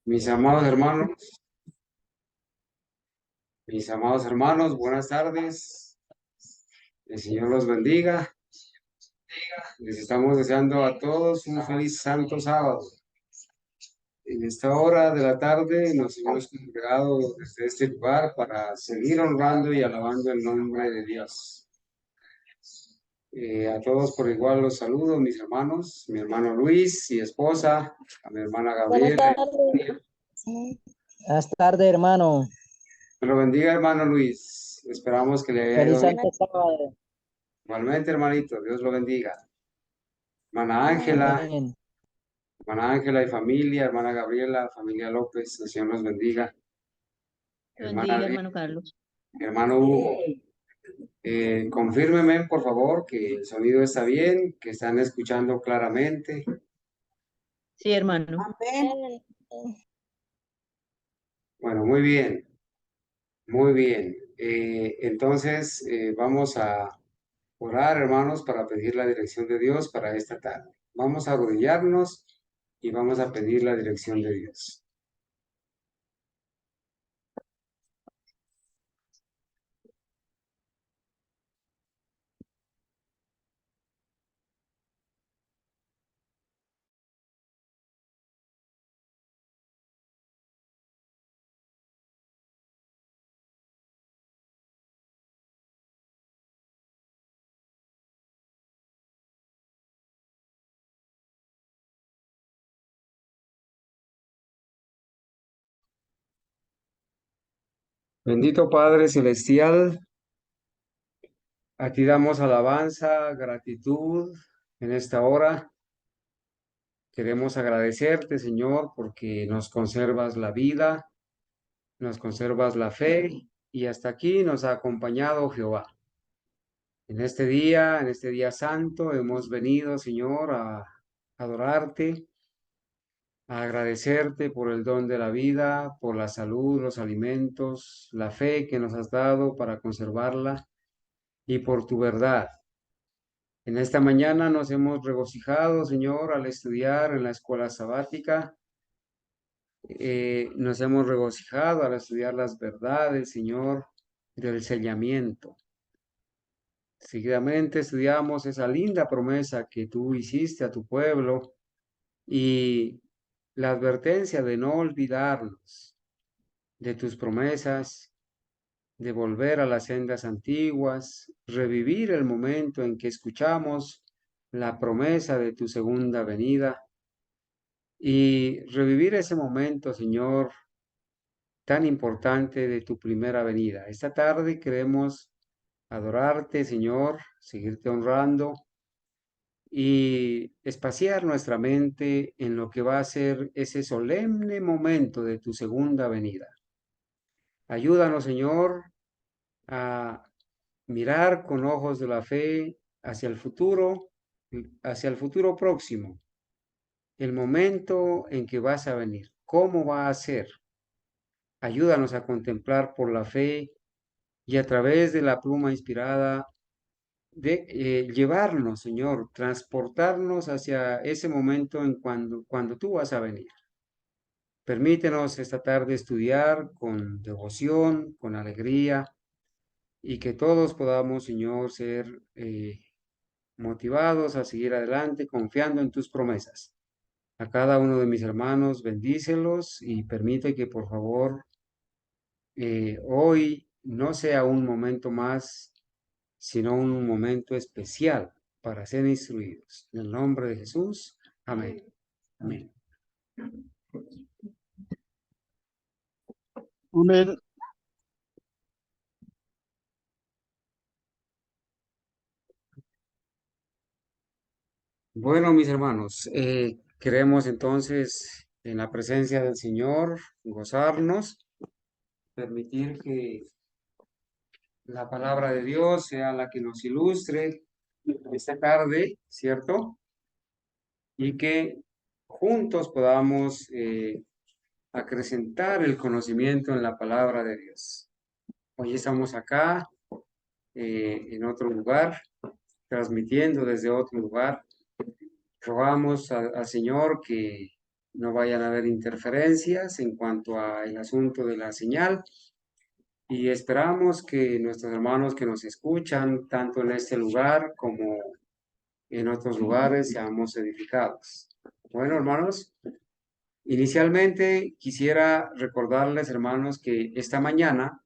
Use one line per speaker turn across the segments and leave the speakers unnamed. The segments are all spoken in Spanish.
Mis amados hermanos, buenas tardes. El Señor los bendiga. Les estamos deseando a todos un feliz santo sábado. En esta hora de la tarde nos hemos congregado desde este lugar para seguir honrando y alabando el nombre de Dios. A todos por igual los saludo, mis hermanos, mi hermano Luis y esposa, a mi hermana
Buenas
Gabriela.
tardes. Buenas tardes, hermano.
Me lo bendiga, hermano Luis. Esperamos que le haya
Feliz
ido bien.
Santo Sábado.
Igualmente, hermanito, Dios lo bendiga. Hermana Ángela,
Amén.
hermana Ángela y familia, hermana Gabriela, familia López, el Señor los bendiga.
Te
Hermana
bendiga,
Lidia,
hermano Carlos.
hermano Hugo, confírmeme, por favor, que el sonido está bien, que están escuchando claramente.
Sí, hermano.
Amén.
Bueno, muy bien, muy bien. Entonces, vamos a orar, hermanos, para pedir la dirección de Dios para esta tarde. Vamos a arrodillarnos y vamos a pedir la dirección de Dios. Bendito Padre Celestial, a ti damos alabanza, gratitud en esta hora. Queremos agradecerte, Señor, porque nos conservas la vida, nos conservas la fe y hasta aquí nos ha acompañado Jehová. En este día santo, hemos venido, Señor, a adorarte, a agradecerte por el don de la vida, por la salud, los alimentos, la fe que nos has dado para conservarla y por tu verdad. En esta mañana nos hemos regocijado, Señor, al estudiar en la escuela sabática. Nos hemos regocijado al estudiar las verdades, Señor, del sellamiento. Seguidamente estudiamos esa linda promesa que tú hiciste a tu pueblo y la advertencia de no olvidarnos de tus promesas, de volver a las sendas antiguas, revivir el momento en que escuchamos la promesa de tu segunda venida y revivir ese momento, Señor, tan importante de tu primera venida. Esta tarde queremos adorarte, Señor, seguirte honrando y espaciar nuestra mente en lo que va a ser ese solemne momento de tu segunda venida. Ayúdanos, Señor, a mirar con ojos de la fe hacia el futuro próximo, el momento en que vas a venir, cómo va a ser. Ayúdanos a contemplar por la fe y a través de la pluma inspirada de llevarnos, Señor, transportarnos hacia ese momento cuando tú vas a venir. Permítenos esta tarde estudiar con devoción, con alegría, y que todos podamos, Señor, ser motivados a seguir adelante confiando en tus promesas. A cada uno de mis hermanos, bendícelos y permite que por favor hoy no sea un momento más, sino un momento especial para ser instruidos. En el nombre de Jesús, amén. Amén.
Amén.
Bueno, mis hermanos, queremos entonces en la presencia del Señor gozarnos, permitir que la palabra de Dios sea la que nos ilustre esta tarde, ¿cierto? Y que juntos podamos acrecentar el conocimiento en la palabra de Dios. Hoy estamos acá en otro lugar, transmitiendo desde otro lugar. Rogamos al Señor que no vayan a haber interferencias en cuanto al asunto de la señal. Y esperamos que nuestros hermanos que nos escuchan, tanto en este lugar como en otros lugares, seamos edificados. Bueno, hermanos, inicialmente quisiera recordarles, hermanos, que esta mañana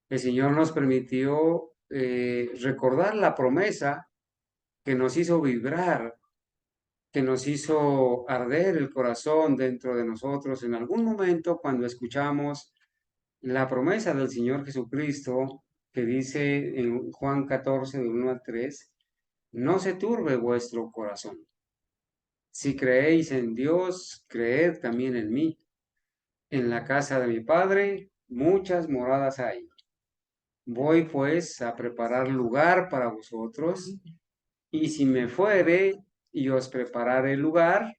el Señor nos permitió recordar la promesa que nos hizo vibrar, que nos hizo arder el corazón dentro de nosotros en algún momento cuando escuchamos la promesa del Señor Jesucristo que dice en Juan 14, del 1 al 3, no se turbe vuestro corazón. Si creéis en Dios, creed también en mí. En la casa de mi Padre muchas moradas hay. Voy pues a preparar lugar para vosotros, y si me fuere y os prepararé lugar,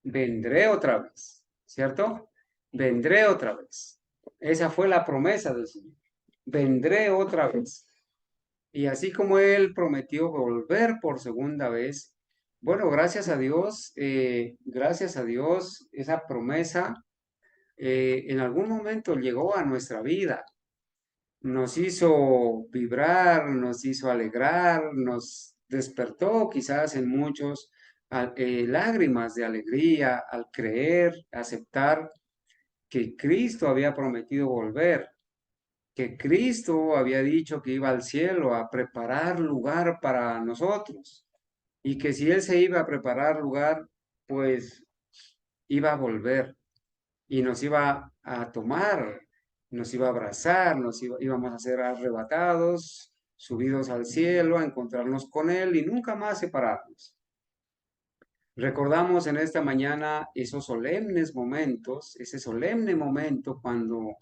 vendré otra vez, ¿cierto? Vendré otra vez. Esa fue la promesa del Señor. Vendré otra vez. Y así como Él prometió volver por segunda vez, bueno, gracias a Dios, esa promesa en algún momento llegó a nuestra vida. Nos hizo vibrar, nos hizo alegrar, nos despertó quizás en muchos lágrimas de alegría al creer, aceptar que Cristo había prometido volver, que Cristo había dicho que iba al cielo a preparar lugar para nosotros y que si Él se iba a preparar lugar, pues iba a volver y nos iba a tomar, nos iba a abrazar, íbamos a ser arrebatados, subidos al cielo, a encontrarnos con Él y nunca más separarnos. Recordamos en esta mañana esos solemnes momentos, ese solemne momento cuando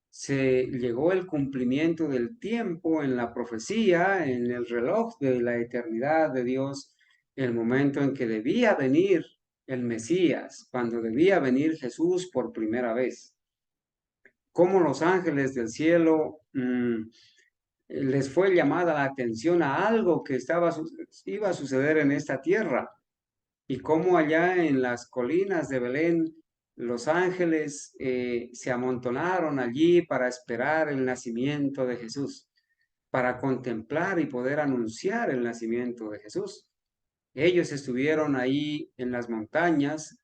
se llegó el cumplimiento del tiempo en la profecía, en el reloj de la eternidad de Dios, el momento en que debía venir el Mesías, cuando debía venir Jesús por primera vez. Cómo los ángeles del cielo les fue llamada la atención a algo que iba a suceder en esta tierra, y cómo allá en las colinas de Belén los ángeles se amontonaron allí para esperar el nacimiento de Jesús, para contemplar y poder anunciar el nacimiento de Jesús. Ellos estuvieron ahí en las montañas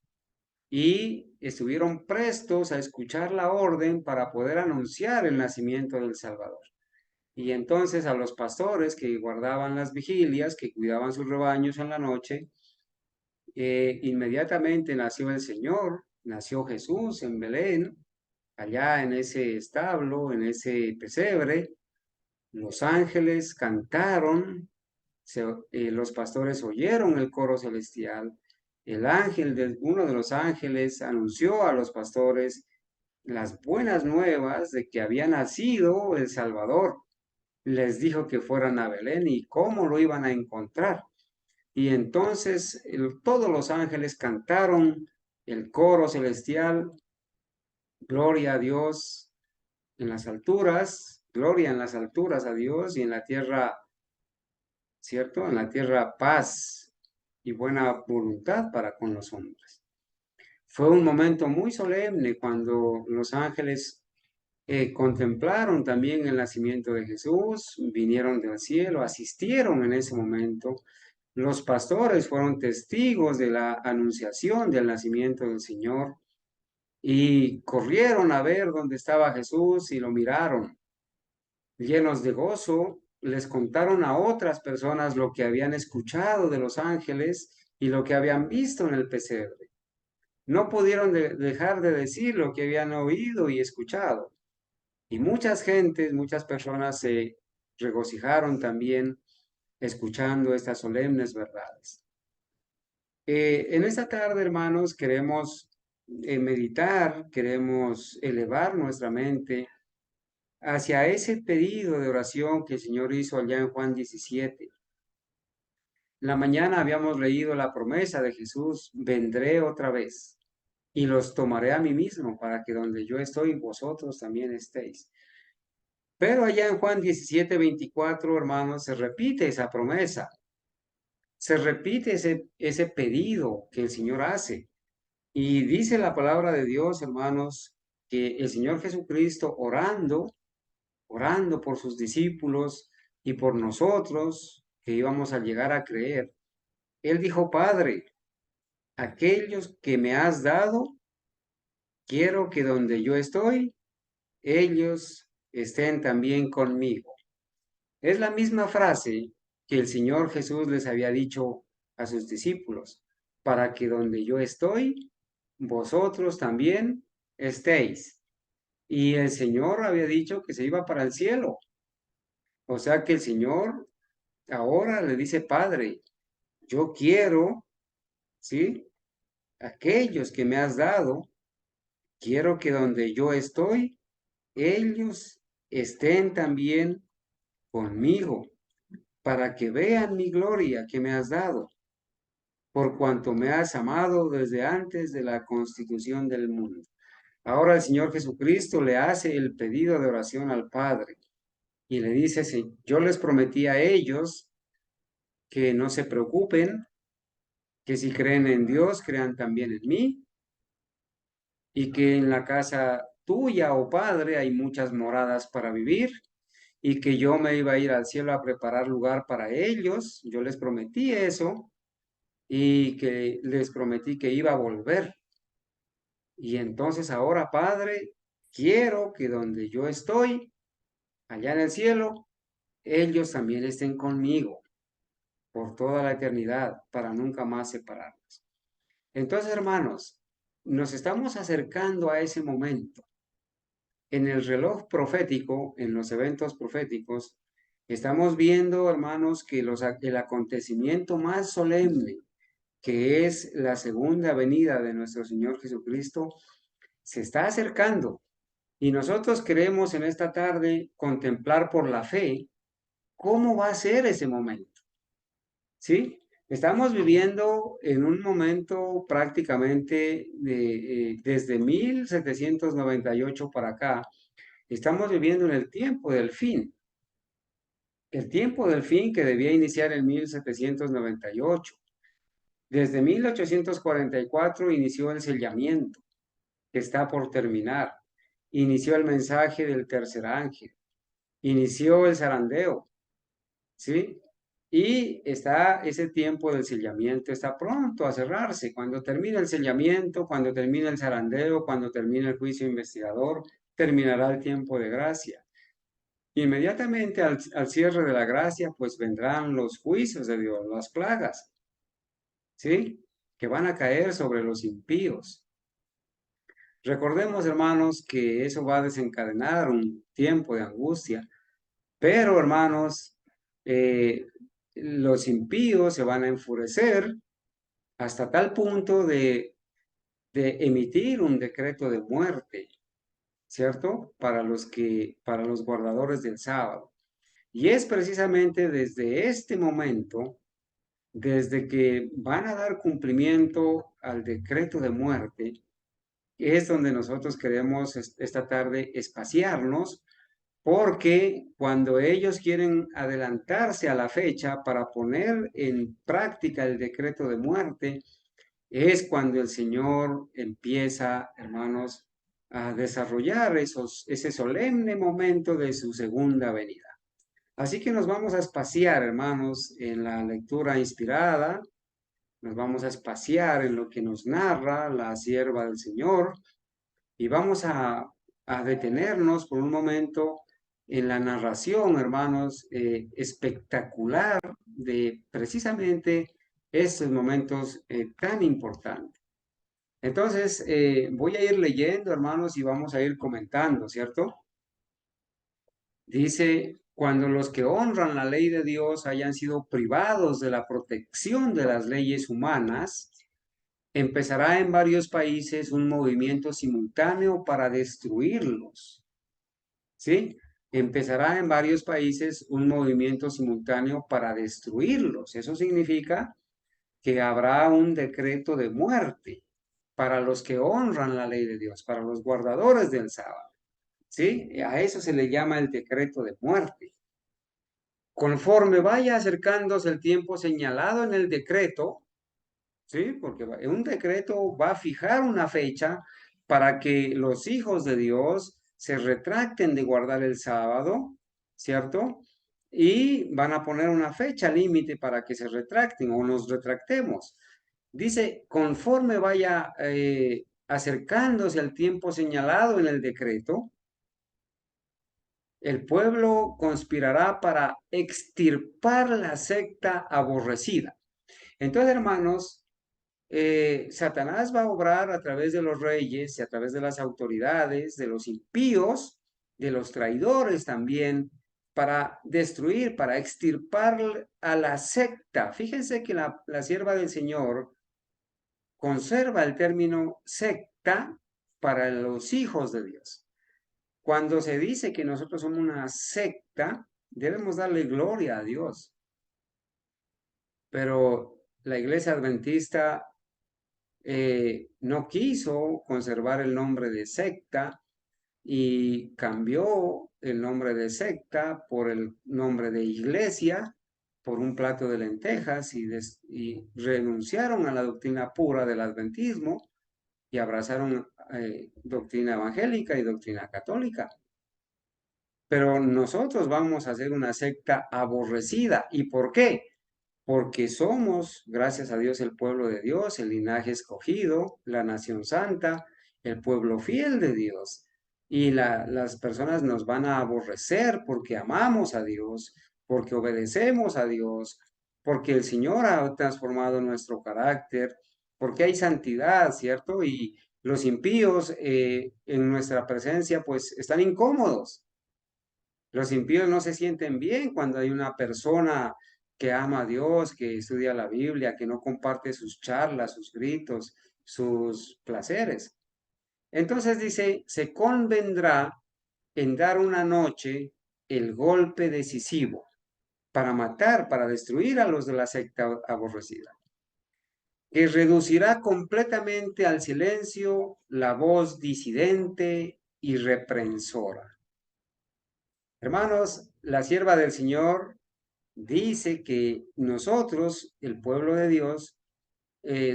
y estuvieron prestos a escuchar la orden para poder anunciar el nacimiento del Salvador. Y entonces a los pastores que guardaban las vigilias, que cuidaban sus rebaños en la noche, inmediatamente nació el Señor, nació Jesús en Belén, allá en ese establo, en ese pesebre. Los ángeles cantaron, los pastores oyeron el coro celestial. El ángel uno de los ángeles anunció a los pastores las buenas nuevas de que había nacido el Salvador. Les dijo que fueran a Belén y cómo lo iban a encontrar. Y entonces todos los ángeles cantaron el coro celestial, gloria a Dios en las alturas, gloria en las alturas a Dios, y en la tierra, ¿cierto? En la tierra paz y buena voluntad para con los hombres. Fue un momento muy solemne cuando los ángeles contemplaron también el nacimiento de Jesús, vinieron del cielo, asistieron en ese momento. Los pastores fueron testigos de la anunciación del nacimiento del Señor y corrieron a ver dónde estaba Jesús y lo miraron. Llenos de gozo, les contaron a otras personas lo que habían escuchado de los ángeles y lo que habían visto en el pesebre. No pudieron dejar de decir lo que habían oído y escuchado. Y muchas gentes, muchas personas se regocijaron también escuchando estas solemnes verdades. En esta tarde, hermanos, queremos meditar, queremos elevar nuestra mente hacia ese pedido de oración que el Señor hizo allá en Juan 17. La mañana habíamos leído la promesa de Jesús: vendré otra vez y los tomaré a mí mismo para que donde yo estoy, vosotros también estéis. Pero allá en Juan 17:24, hermanos, se repite esa promesa. se repite ese pedido que el Señor hace. Y dice la palabra de Dios, hermanos, que el Señor Jesucristo orando por sus discípulos y por nosotros que íbamos a llegar a creer, Él dijo: Padre, aquellos que me has dado, quiero que donde yo estoy, ellos estén también conmigo. Es la misma frase que el Señor Jesús les había dicho a sus discípulos: para que donde yo estoy, vosotros también estéis. Y el Señor había dicho que se iba para el cielo. O sea que el Señor ahora le dice: Padre, yo quiero, ¿sí? Aquellos que me has dado, quiero que donde yo estoy, ellos estén también conmigo, para que vean mi gloria que me has dado, por cuanto me has amado desde antes de la constitución del mundo. Ahora el Señor Jesucristo le hace el pedido de oración al Padre y le dice: sí, yo les prometí a ellos que no se preocupen, que si creen en Dios, crean también en mí, y que en la casa tuya, oh Padre, hay muchas moradas para vivir, y que yo me iba a ir al cielo a preparar lugar para ellos. Yo les prometí eso, y que les prometí que iba a volver. Y entonces ahora, Padre, quiero que donde yo estoy, allá en el cielo, ellos también estén conmigo por toda la eternidad, para nunca más separarnos. Entonces, hermanos, nos estamos acercando a ese momento. En el reloj profético, en los eventos proféticos, estamos viendo, hermanos, que el acontecimiento más solemne, que es la segunda venida de nuestro Señor Jesucristo, se está acercando. Y nosotros queremos en esta tarde contemplar por la fe cómo va a ser ese momento. ¿Sí? Estamos viviendo en un momento prácticamente desde 1798 para acá, estamos viviendo en el tiempo del fin. El tiempo del fin que debía iniciar en 1798. Desde 1844 inició el sellamiento, que está por terminar. Inició el mensaje del tercer ángel. Inició el zarandeo, ¿sí? Y está ese tiempo del sellamiento, está pronto a cerrarse. Cuando termine el sellamiento, cuando termine el zarandeo, cuando termine el juicio investigador, terminará el tiempo de gracia. Inmediatamente al cierre de la gracia, pues vendrán los juicios de Dios, las plagas, ¿sí? Que van a caer sobre los impíos. Recordemos, hermanos, que eso va a desencadenar un tiempo de angustia, pero, hermanos, los impíos se van a enfurecer hasta tal punto de emitir un decreto de muerte, ¿cierto? Para los guardadores del sábado. Y es precisamente desde este momento, desde que van a dar cumplimiento al decreto de muerte, es donde nosotros queremos esta tarde espaciarnos, porque cuando ellos quieren adelantarse a la fecha para poner en práctica el decreto de muerte, es cuando el Señor empieza, hermanos, a desarrollar ese solemne momento de su segunda venida. Así que nos vamos a espaciar, hermanos, en la lectura inspirada, nos vamos a espaciar en lo que nos narra la sierva del Señor, y vamos a detenernos por un momento en la narración, hermanos, espectacular de precisamente estos momentos tan importantes. Entonces, voy a ir leyendo, hermanos, y vamos a ir comentando, ¿cierto? Dice: cuando los que honran la ley de Dios hayan sido privados de la protección de las leyes humanas, empezará en varios países un movimiento simultáneo para destruirlos. ¿Sí? Empezará en varios países un movimiento simultáneo para destruirlos. Eso significa que habrá un decreto de muerte para los que honran la ley de Dios, para los guardadores del sábado. ¿Sí? A eso se le llama el decreto de muerte. conforme vaya acercándose el tiempo señalado en el decreto, ¿sí? Porque un decreto va a fijar una fecha para que los hijos de Dios se retracten de guardar el sábado, ¿cierto? Y van a poner una fecha límite para que se retracten o nos retractemos. Dice, conforme vaya acercándose el tiempo señalado en el decreto, el pueblo conspirará para extirpar la secta aborrecida. Entonces, hermanos, Satanás va a obrar a través de los reyes y a través de las autoridades, de los impíos, de los traidores también, para destruir, para extirpar a la secta. Fíjense que la sierva del Señor conserva el término secta para los hijos de Dios. Cuando se dice que nosotros somos una secta, debemos darle gloria a Dios. Pero la iglesia adventista no quiso conservar el nombre de secta y cambió el nombre de secta por el nombre de iglesia, por un plato de lentejas y renunciaron a la doctrina pura del adventismo y abrazaron doctrina evangélica y doctrina católica. Pero nosotros vamos a ser una secta aborrecida. ¿Y por qué? Porque somos, gracias a Dios, el pueblo de Dios, el linaje escogido, la nación santa, el pueblo fiel de Dios. Y las personas nos van a aborrecer porque amamos a Dios, porque obedecemos a Dios, porque el Señor ha transformado nuestro carácter, porque hay santidad, ¿cierto? Y los impíos en nuestra presencia pues están incómodos. Los impíos no se sienten bien cuando hay una persona que ama a Dios, que estudia la Biblia, que no comparte sus charlas, sus gritos, sus placeres. Entonces dice, se convendrá en dar una noche el golpe decisivo para matar, para destruir a los de la secta aborrecida, que reducirá completamente al silencio la voz disidente y reprensora. Hermanos, la sierva del Señor dice que nosotros, el pueblo de Dios,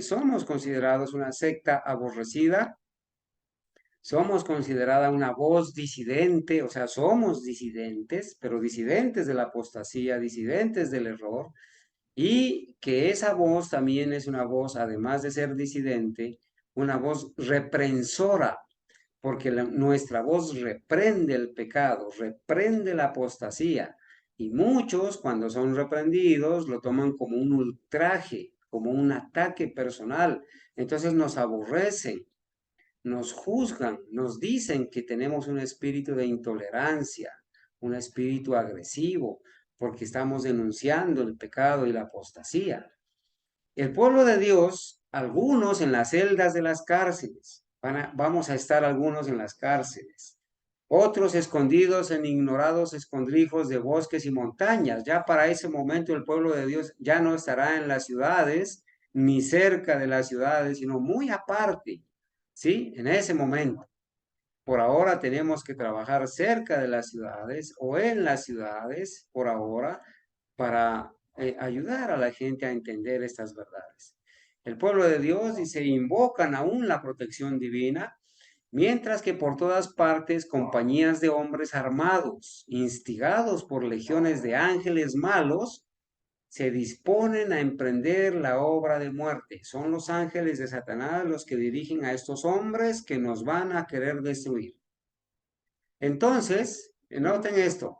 somos considerados una secta aborrecida, somos considerada una voz disidente, o sea, somos disidentes, pero disidentes de la apostasía, disidentes del error, y que esa voz también es una voz, además de ser disidente, una voz reprensora, porque nuestra voz reprende el pecado, reprende la apostasía. Y muchos, cuando son reprendidos, lo toman como un ultraje, como un ataque personal. Entonces nos aborrecen, nos juzgan, nos dicen que tenemos un espíritu de intolerancia, un espíritu agresivo, porque estamos denunciando el pecado y la apostasía. El pueblo de Dios, algunos en las celdas de las cárceles, vamos a estar algunos en las cárceles, otros escondidos en ignorados escondrijos de bosques y montañas. Ya para ese momento el pueblo de Dios ya no estará en las ciudades, ni cerca de las ciudades, sino muy aparte, ¿sí? En ese momento. Por ahora tenemos que trabajar cerca de las ciudades o en las ciudades, por ahora, para ayudar a la gente a entender estas verdades. El pueblo de Dios dice, invocan aún la protección divina, mientras que por todas partes compañías de hombres armados, instigados por legiones de ángeles malos, se disponen a emprender la obra de muerte. Son los ángeles de Satanás los que dirigen a estos hombres que nos van a querer destruir. Entonces, noten esto,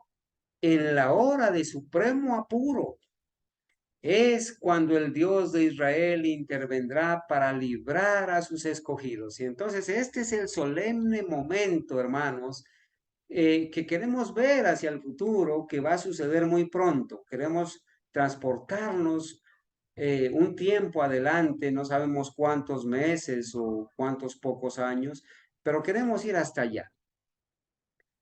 en la hora de supremo apuro, es cuando el Dios de Israel intervendrá para librar a sus escogidos. Y entonces este es el solemne momento, hermanos, que queremos ver hacia el futuro, que va a suceder muy pronto. Queremos transportarnos un tiempo adelante, no sabemos cuántos meses o cuántos pocos años, pero queremos ir hasta allá.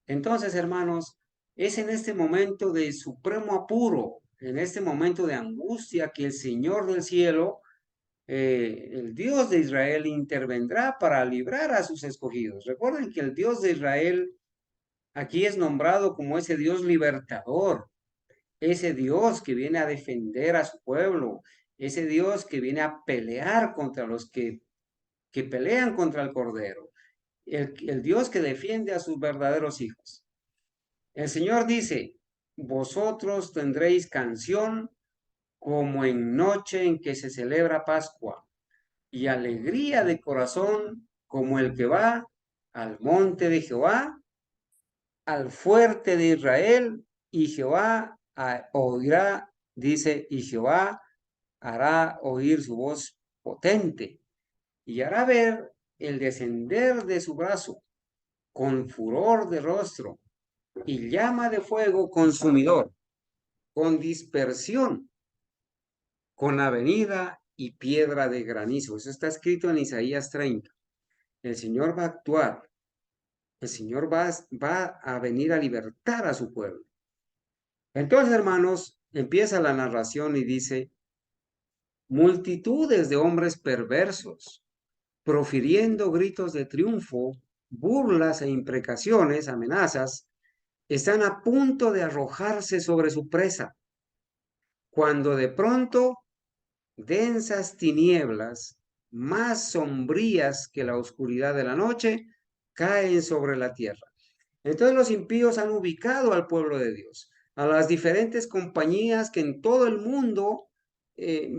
Entonces, hermanos, es en este momento de supremo apuro, en este momento de angustia, que el Señor del cielo, el Dios de Israel, intervendrá para librar a sus escogidos. Recuerden que el Dios de Israel aquí es nombrado como ese Dios libertador, ese Dios que viene a defender a su pueblo, ese Dios que viene a pelear contra los que pelean contra el Cordero, el Dios que defiende a sus verdaderos hijos. El Señor dice, vosotros tendréis canción como en noche en que se celebra Pascua, y alegría de corazón como el que va al monte de Jehová, al fuerte de Israel, y Jehová oirá, dice, y Jehová hará oír su voz potente, y hará ver el descender de su brazo, con furor de rostro, y llama de fuego consumidor, con dispersión, con avenida y piedra de granizo. Eso está escrito en Isaías 30. El Señor va a actuar. El Señor va a venir a libertar a su pueblo. Entonces, hermanos, empieza la narración y dice, multitudes de hombres perversos, profiriendo gritos de triunfo, burlas e imprecaciones, amenazas, están a punto de arrojarse sobre su presa, cuando de pronto densas tinieblas, más sombrías que la oscuridad de la noche, caen sobre la tierra. Entonces los impíos han ubicado al pueblo de Dios, a las diferentes compañías que en todo el mundo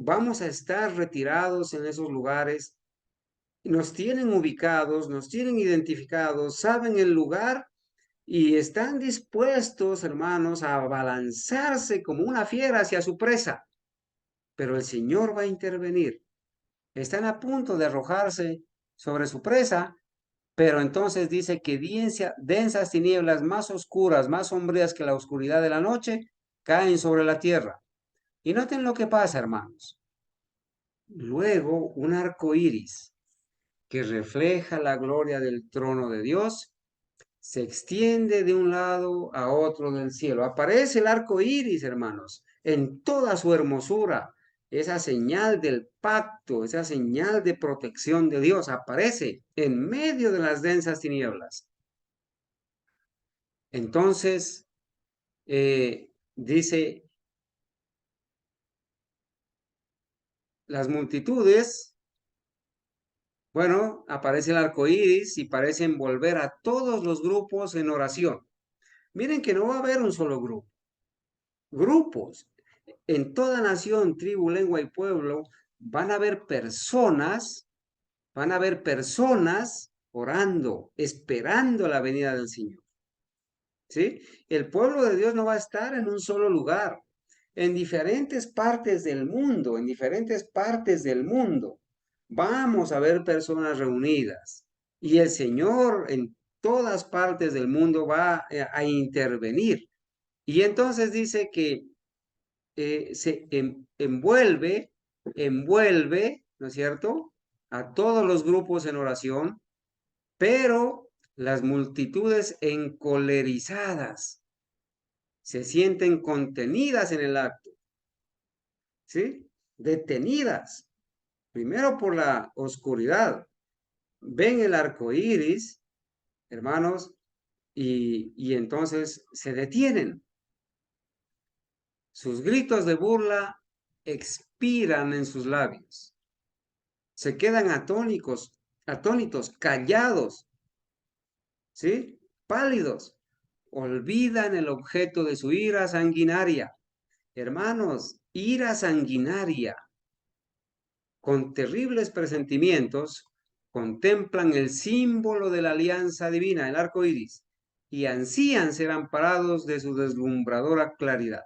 vamos a estar retirados en esos lugares. Nos tienen ubicados, nos tienen identificados, saben el lugar y están dispuestos, hermanos, a abalanzarse como una fiera hacia su presa. Pero el Señor va a intervenir. Están a punto de arrojarse sobre su presa, pero entonces dice que densas tinieblas más oscuras, más sombrías que la oscuridad de la noche, caen sobre la tierra. Y noten lo que pasa, hermanos. Luego un arco iris que refleja la gloria del trono de Dios se extiende de un lado a otro del cielo. Aparece el arco iris, hermanos, en toda su hermosura. Esa señal del pacto, esa señal de protección de Dios aparece en medio de las densas tinieblas. Entonces, dice, las multitudes, bueno, aparece el arco iris y parece envolver a todos los grupos en oración. Miren que no va a haber un solo grupo. Grupos. En toda nación, tribu, lengua y pueblo van a haber personas orando, esperando la venida del Señor. ¿Sí? El pueblo de Dios no va a estar en un solo lugar. En diferentes partes del mundo, en diferentes partes del mundo, vamos a ver personas reunidas. Y el Señor en todas partes del mundo va a intervenir. Y entonces dice que se envuelve, ¿no es cierto?, a todos los grupos en oración, pero las multitudes encolerizadas se sienten contenidas en el acto, ¿sí? Detenidas, primero por la oscuridad. Ven el arco iris, hermanos, y entonces se detienen. Sus gritos de burla expiran en sus labios. Se quedan atónitos, callados, ¿sí? Pálidos. Olvidan el objeto de su ira sanguinaria. Hermanos, ira sanguinaria. Con terribles presentimientos, contemplan el símbolo de la alianza divina, el arco iris, y ansían ser amparados de su deslumbradora claridad.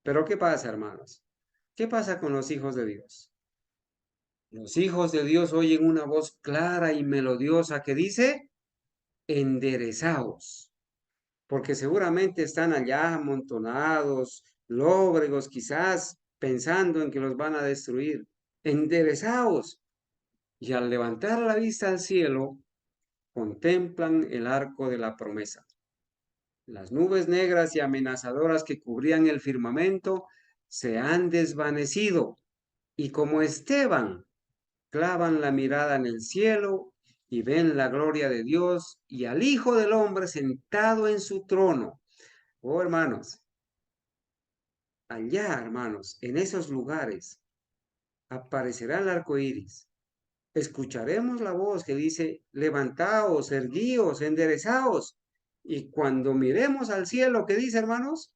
Pero ¿qué pasa, hermanos? ¿Qué pasa con los hijos de Dios? Los hijos de Dios oyen una voz clara y melodiosa que dice, enderezaos, porque seguramente están allá amontonados, lóbregos quizás, pensando en que los van a destruir. Enderezaos. Y al levantar la vista al cielo, contemplan el arco de la promesa. Las nubes negras y amenazadoras que cubrían el firmamento se han desvanecido, y como Esteban, clavan la mirada en el cielo y ven la gloria de Dios y al Hijo del Hombre sentado en su trono. Oh, hermanos, allá, hermanos, en esos lugares, aparecerá el arco iris. Escucharemos la voz que dice, levantaos, erguíos, enderezaos. Y cuando miremos al cielo, ¿qué dice, hermanos?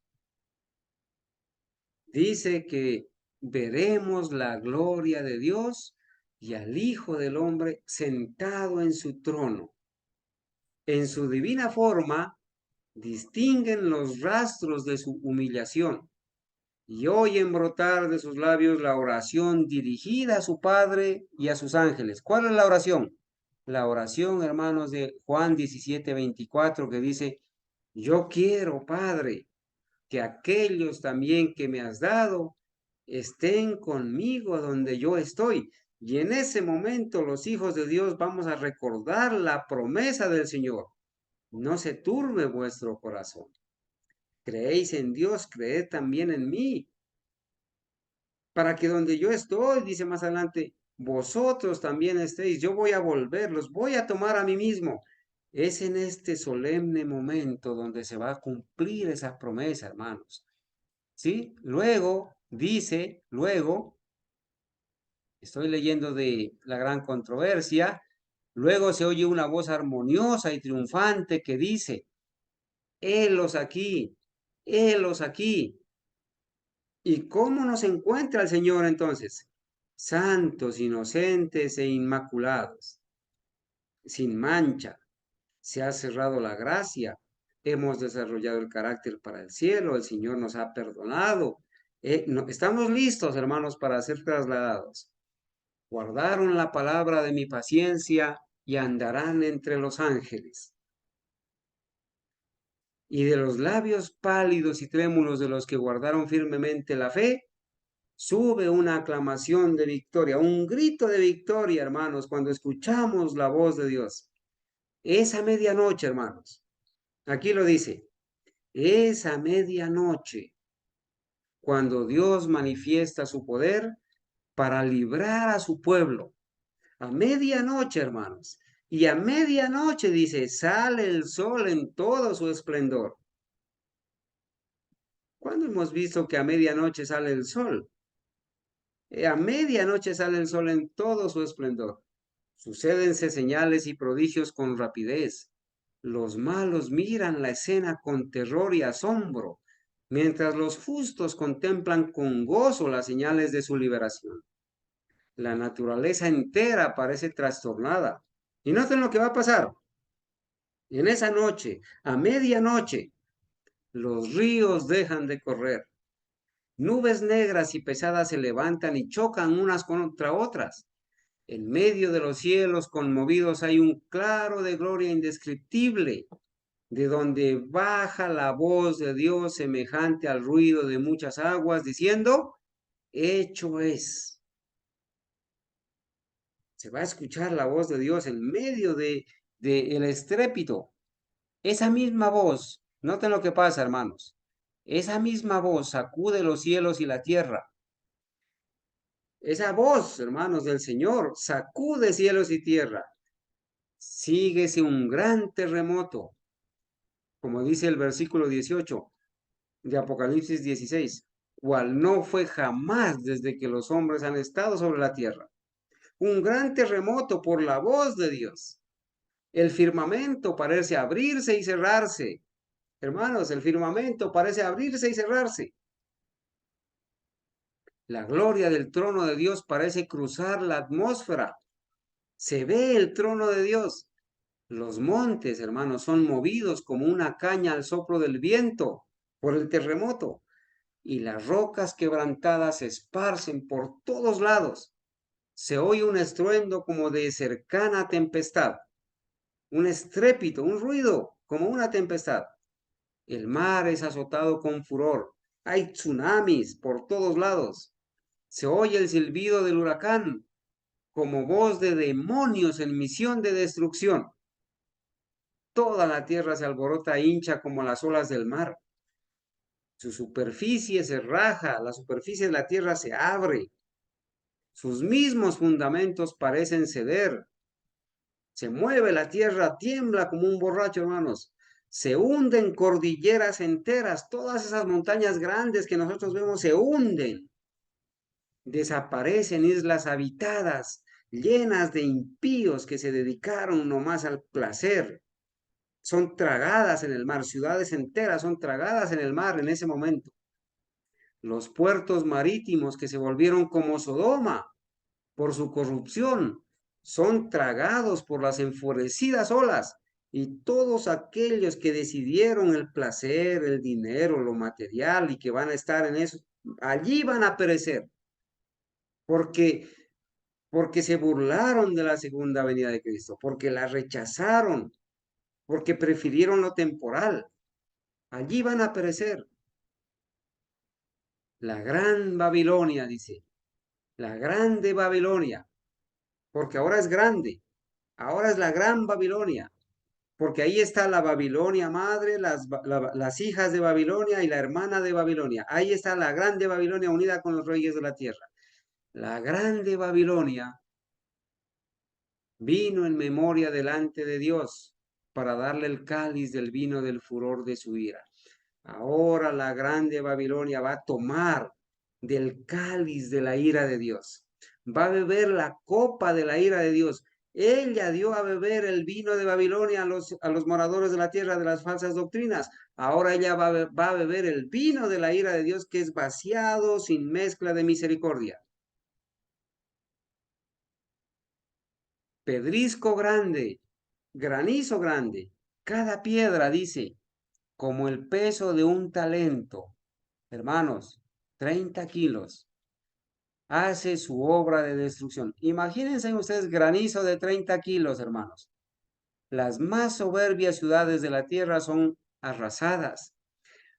Dice que veremos la gloria de Dios y al Hijo del Hombre sentado en su trono. En su divina forma, distinguen los rastros de su humillación y oyen brotar de sus labios la oración dirigida a su Padre y a sus ángeles. ¿Cuál es la oración? La oración, hermanos, de Juan 17:24, que dice, yo quiero, Padre, que aquellos también que me has dado estén conmigo donde yo estoy. Y en ese momento los hijos de Dios vamos a recordar la promesa del Señor. No se turbe vuestro corazón. Creéis en Dios, creed también en mí. Para que donde yo estoy, dice más adelante, vosotros también estéis. Yo voy a volver, los voy a tomar a mí mismo. Es en este solemne momento donde se va a cumplir esa promesa, hermanos. ¿Sí? Luego, dice, luego, estoy leyendo de la gran controversia, luego se oye una voz armoniosa y triunfante que dice, helos aquí, helos aquí. ¿Y cómo nos encuentra el Señor entonces? Santos, inocentes e inmaculados, sin mancha. Se ha cerrado la gracia, hemos desarrollado el carácter para el cielo, el Señor nos ha perdonado. Estamos listos, hermanos, para ser trasladados. Guardaron la palabra de mi paciencia y andarán entre los ángeles. Y de los labios pálidos y trémulos de los que guardaron firmemente la fe, sube una aclamación de victoria, un grito de victoria, hermanos, cuando escuchamos la voz de Dios. Esa medianoche, hermanos, aquí lo dice, esa medianoche, cuando Dios manifiesta su poder para librar a su pueblo. A medianoche, hermanos. Y a medianoche, dice, sale el sol en todo su esplendor. ¿Cuándo hemos visto que a medianoche sale el sol? A medianoche sale el sol en todo su esplendor. Sucédense señales y prodigios con rapidez. Los malos miran la escena con terror y asombro, mientras los justos contemplan con gozo las señales de su liberación. La naturaleza entera parece trastornada. Y noten lo que va a pasar. En esa noche, a medianoche, los ríos dejan de correr. Nubes negras y pesadas se levantan y chocan unas contra otras. En medio de los cielos conmovidos hay un claro de gloria indescriptible, de donde baja la voz de Dios semejante al ruido de muchas aguas, diciendo, hecho es. Se va a escuchar la voz de Dios en medio de el estrépito. Esa misma voz, noten lo que pasa, hermanos. Esa misma voz sacude los cielos y la tierra. Esa voz, hermanos, del Señor sacude cielos y tierra. Síguese un gran terremoto, como dice el versículo 18 de Apocalipsis 16, cual no fue jamás desde que los hombres han estado sobre la tierra. Un gran terremoto por la voz de Dios. El firmamento parece abrirse y cerrarse. Hermanos, el firmamento parece abrirse y cerrarse. La gloria del trono de Dios parece cruzar la atmósfera. Se ve el trono de Dios. Los montes, hermanos, son movidos como una caña al soplo del viento por el terremoto. Y las rocas quebrantadas se esparcen por todos lados. Se oye un estruendo como de cercana tempestad. Un estrépito, un ruido como una tempestad. El mar es azotado con furor. Hay tsunamis por todos lados. Se oye el silbido del huracán como voz de demonios en misión de destrucción. Toda la tierra se alborota e hincha como las olas del mar. Su superficie se raja, la superficie de la tierra se abre. Sus mismos fundamentos parecen ceder. Se mueve la tierra, tiembla como un borracho, hermanos. Se hunden cordilleras enteras, todas esas montañas grandes que nosotros vemos se hunden. Desaparecen islas habitadas, llenas de impíos que se dedicaron nomás al placer. Son tragadas en el mar, ciudades enteras son tragadas en el mar en ese momento. Los puertos marítimos que se volvieron como Sodoma por su corrupción son tragados por las enfurecidas olas, y todos aquellos que decidieron el placer, el dinero, lo material y que van a estar en eso, allí van a perecer, porque se burlaron de la segunda venida de Cristo, porque la rechazaron, porque prefirieron lo temporal. Allí van a perecer. La gran Babilonia, dice, la grande Babilonia, porque ahora es grande, ahora es la gran Babilonia, porque ahí está la Babilonia madre, las hijas de Babilonia y la hermana de Babilonia. Ahí está la grande Babilonia unida con los reyes de la tierra. La grande Babilonia vino en memoria delante de Dios para darle el cáliz del vino del furor de su ira. Ahora la grande Babilonia va a tomar del cáliz de la ira de Dios. Va a beber la copa de la ira de Dios. Ella dio a beber el vino de Babilonia a los moradores de la tierra de las falsas doctrinas. Ahora ella va a beber el vino de la ira de Dios, que es vaciado sin mezcla de misericordia. Pedrisco grande, granizo grande, cada piedra, dice, como el peso de un talento. Hermanos, 30 kilos. Hace su obra de destrucción. Imagínense ustedes granizo de 30 kilos, hermanos. Las más soberbias ciudades de la tierra son arrasadas.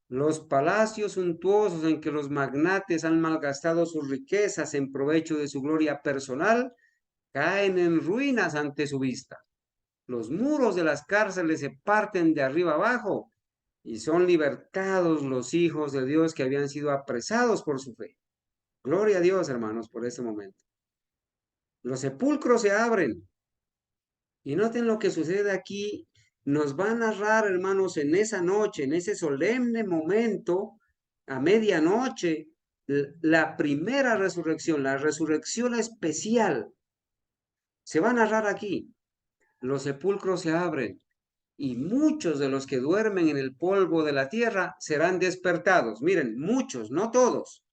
Los palacios suntuosos en que los magnates han malgastado sus riquezas en provecho de su gloria personal caen en ruinas ante su vista. Los muros de las cárceles se parten de arriba abajo y son libertados los hijos de Dios que habían sido apresados por su fe. Gloria a Dios, hermanos, por este momento. Los sepulcros se abren. Y noten lo que sucede aquí. Nos va a narrar, hermanos, en esa noche, en ese solemne momento, a medianoche, la primera resurrección, la resurrección especial. Se va a narrar aquí. Los sepulcros se abren y muchos de los que duermen en el polvo de la tierra serán despertados. Miren, muchos, no todos,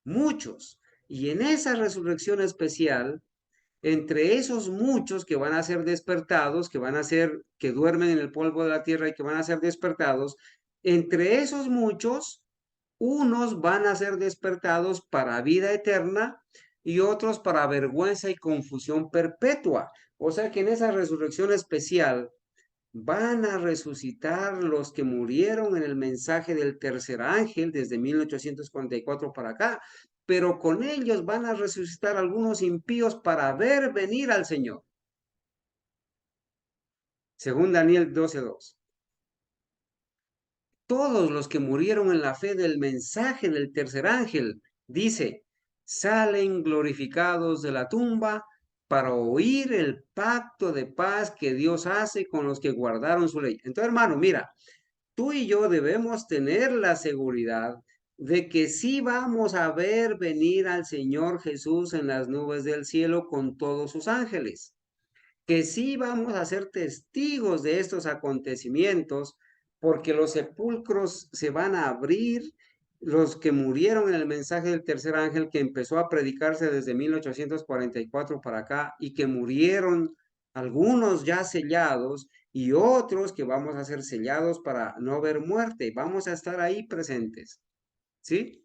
muchos. Y en esa resurrección especial, entre esos muchos que van a ser despertados, que duermen en el polvo de la tierra y que van a ser despertados, entre esos muchos, unos van a ser despertados para vida eterna y otros para vergüenza y confusión perpetua. O sea que en esa resurrección especial van a resucitar los que murieron en el mensaje del tercer ángel desde 1844 para acá, pero con ellos van a resucitar algunos impíos para ver venir al Señor. Según Daniel 12:2. Todos los que murieron en la fe del mensaje del tercer ángel, dice, salen glorificados de la tumba para oír el pacto de paz que Dios hace con los que guardaron su ley. Entonces, hermano, mira, tú y yo debemos tener la seguridad de que sí vamos a ver venir al Señor Jesús en las nubes del cielo con todos sus ángeles, que sí vamos a ser testigos de estos acontecimientos, porque los sepulcros se van a abrir, los que murieron en el mensaje del tercer ángel que empezó a predicarse desde 1844 para acá y que murieron algunos ya sellados y otros que vamos a ser sellados para no ver muerte, vamos a estar ahí presentes, ¿sí?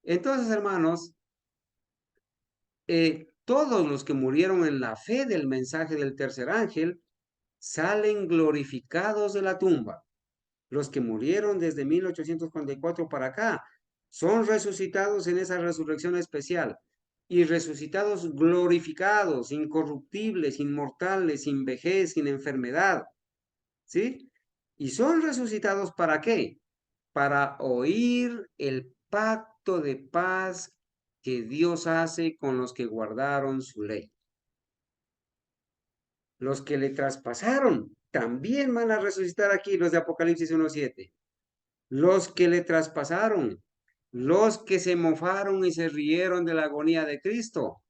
Entonces, hermanos, todos los que murieron en la fe del mensaje del tercer ángel salen glorificados de la tumba. Los que murieron desde 1844 para acá son resucitados en esa resurrección especial y resucitados glorificados, incorruptibles, inmortales, sin vejez, sin enfermedad, ¿sí? ¿Y son resucitados para qué? Para oír el pacto de paz que Dios hace con los que guardaron su ley. Los que le traspasaron también van a resucitar aquí, los de Apocalipsis 1:7. Los que le traspasaron, los que se mofaron y se rieron de la agonía de Cristo,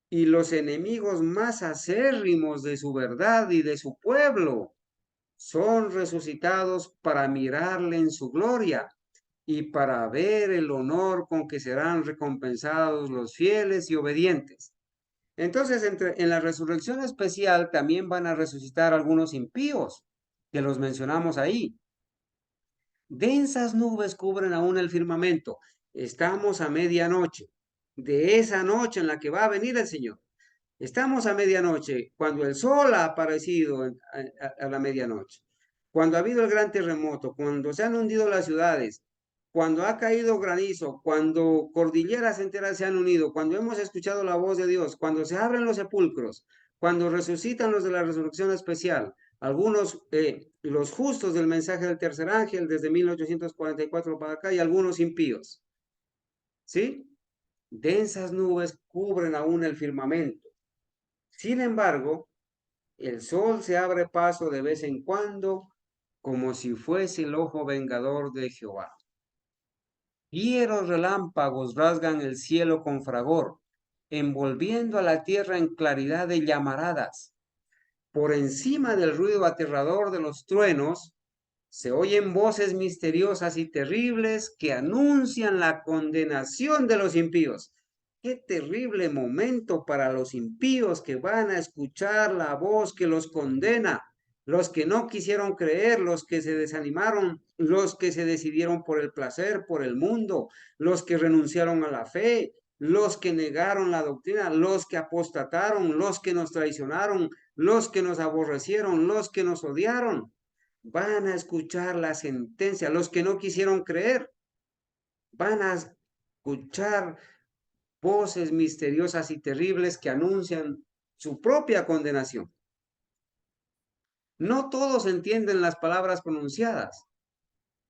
y los enemigos más acérrimos de su verdad y de su pueblo, son resucitados para mirarle en su gloria y para ver el honor con que serán recompensados los fieles y obedientes. Entonces, en la resurrección especial también van a resucitar algunos impíos, que los mencionamos ahí. Densas nubes cubren aún el firmamento. Estamos a medianoche de esa noche en la que va a venir el Señor. Estamos a medianoche, cuando el sol ha aparecido a la medianoche, cuando ha habido el gran terremoto, cuando se han hundido las ciudades, cuando ha caído granizo, cuando cordilleras enteras se han unido, cuando hemos escuchado la voz de Dios, cuando se abren los sepulcros, cuando resucitan los de la resurrección especial, algunos, los justos del mensaje del tercer ángel desde 1844 para acá y algunos impíos. ¿Sí? Densas nubes cubren aún el firmamento. Sin embargo, el sol se abre paso de vez en cuando como si fuese el ojo vengador de Jehová. Fieros relámpagos rasgan el cielo con fragor, envolviendo a la tierra en claridad de llamaradas. Por encima del ruido aterrador de los truenos, se oyen voces misteriosas y terribles que anuncian la condenación de los impíos. Qué terrible momento para los impíos que van a escuchar la voz que los condena, los que no quisieron creer, los que se desanimaron, los que se decidieron por el placer, por el mundo, los que renunciaron a la fe, los que negaron la doctrina, los que apostataron, los que nos traicionaron, los que nos aborrecieron, los que nos odiaron. Van a escuchar la sentencia. Los que no quisieron creer van a escuchar voces misteriosas y terribles que anuncian su propia condenación. No todos entienden las palabras pronunciadas,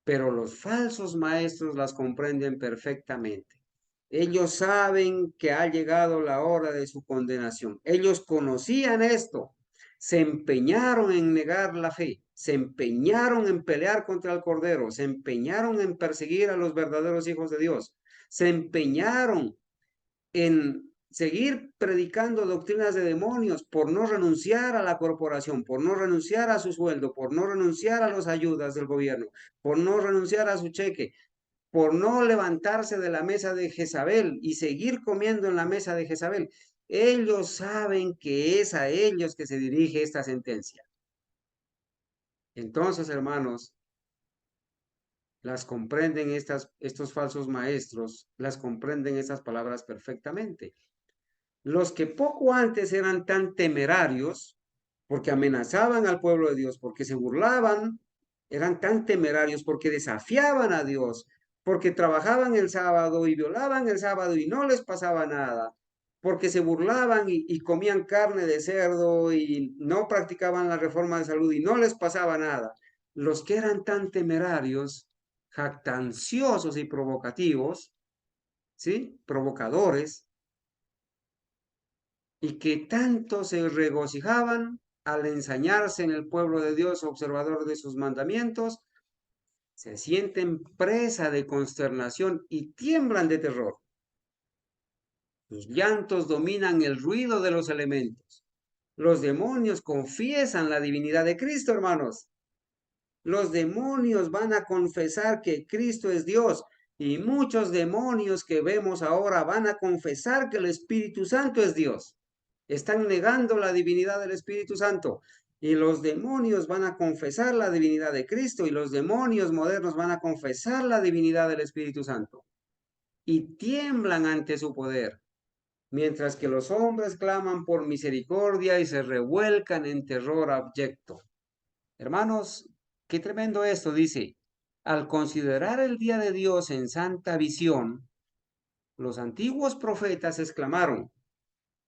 pero los falsos maestros las comprenden perfectamente. Ellos saben que ha llegado la hora de su condenación. Ellos conocían esto, se empeñaron en negar la fe, se empeñaron en pelear contra el Cordero, se empeñaron en perseguir a los verdaderos hijos de Dios, se empeñaron en seguir predicando doctrinas de demonios por no renunciar a la corporación, por no renunciar a su sueldo, por no renunciar a las ayudas del gobierno, por no renunciar a su cheque, por no levantarse de la mesa de Jezabel y seguir comiendo en la mesa de Jezabel. Ellos saben que es a ellos que se dirige esta sentencia. Entonces, hermanos, las comprenden estos falsos maestros, las comprenden estas palabras perfectamente. Los que poco antes eran tan temerarios, porque amenazaban al pueblo de Dios, porque se burlaban, eran tan temerarios, porque desafiaban a Dios, porque trabajaban el sábado y violaban el sábado y no les pasaba nada, porque se burlaban y comían carne de cerdo y no practicaban la reforma de salud y no les pasaba nada. Los que eran tan temerarios, jactanciosos y provocativos, ¿sí? Provocadores, y que tanto se regocijaban al ensañarse en el pueblo de Dios observador de sus mandamientos, se sienten presa de consternación y tiemblan de terror. Sus llantos dominan el ruido de los elementos. Los demonios confiesan la divinidad de Cristo, hermanos. Los demonios van a confesar que Cristo es Dios y muchos demonios que vemos ahora van a confesar que el Espíritu Santo es Dios. Están negando la divinidad del Espíritu Santo y los demonios van a confesar la divinidad de Cristo y los demonios modernos van a confesar la divinidad del Espíritu Santo y tiemblan ante su poder, mientras que los hombres claman por misericordia y se revuelcan en terror abyecto. Hermanos, qué tremendo esto, dice. Al considerar el día de Dios en santa visión, los antiguos profetas exclamaron,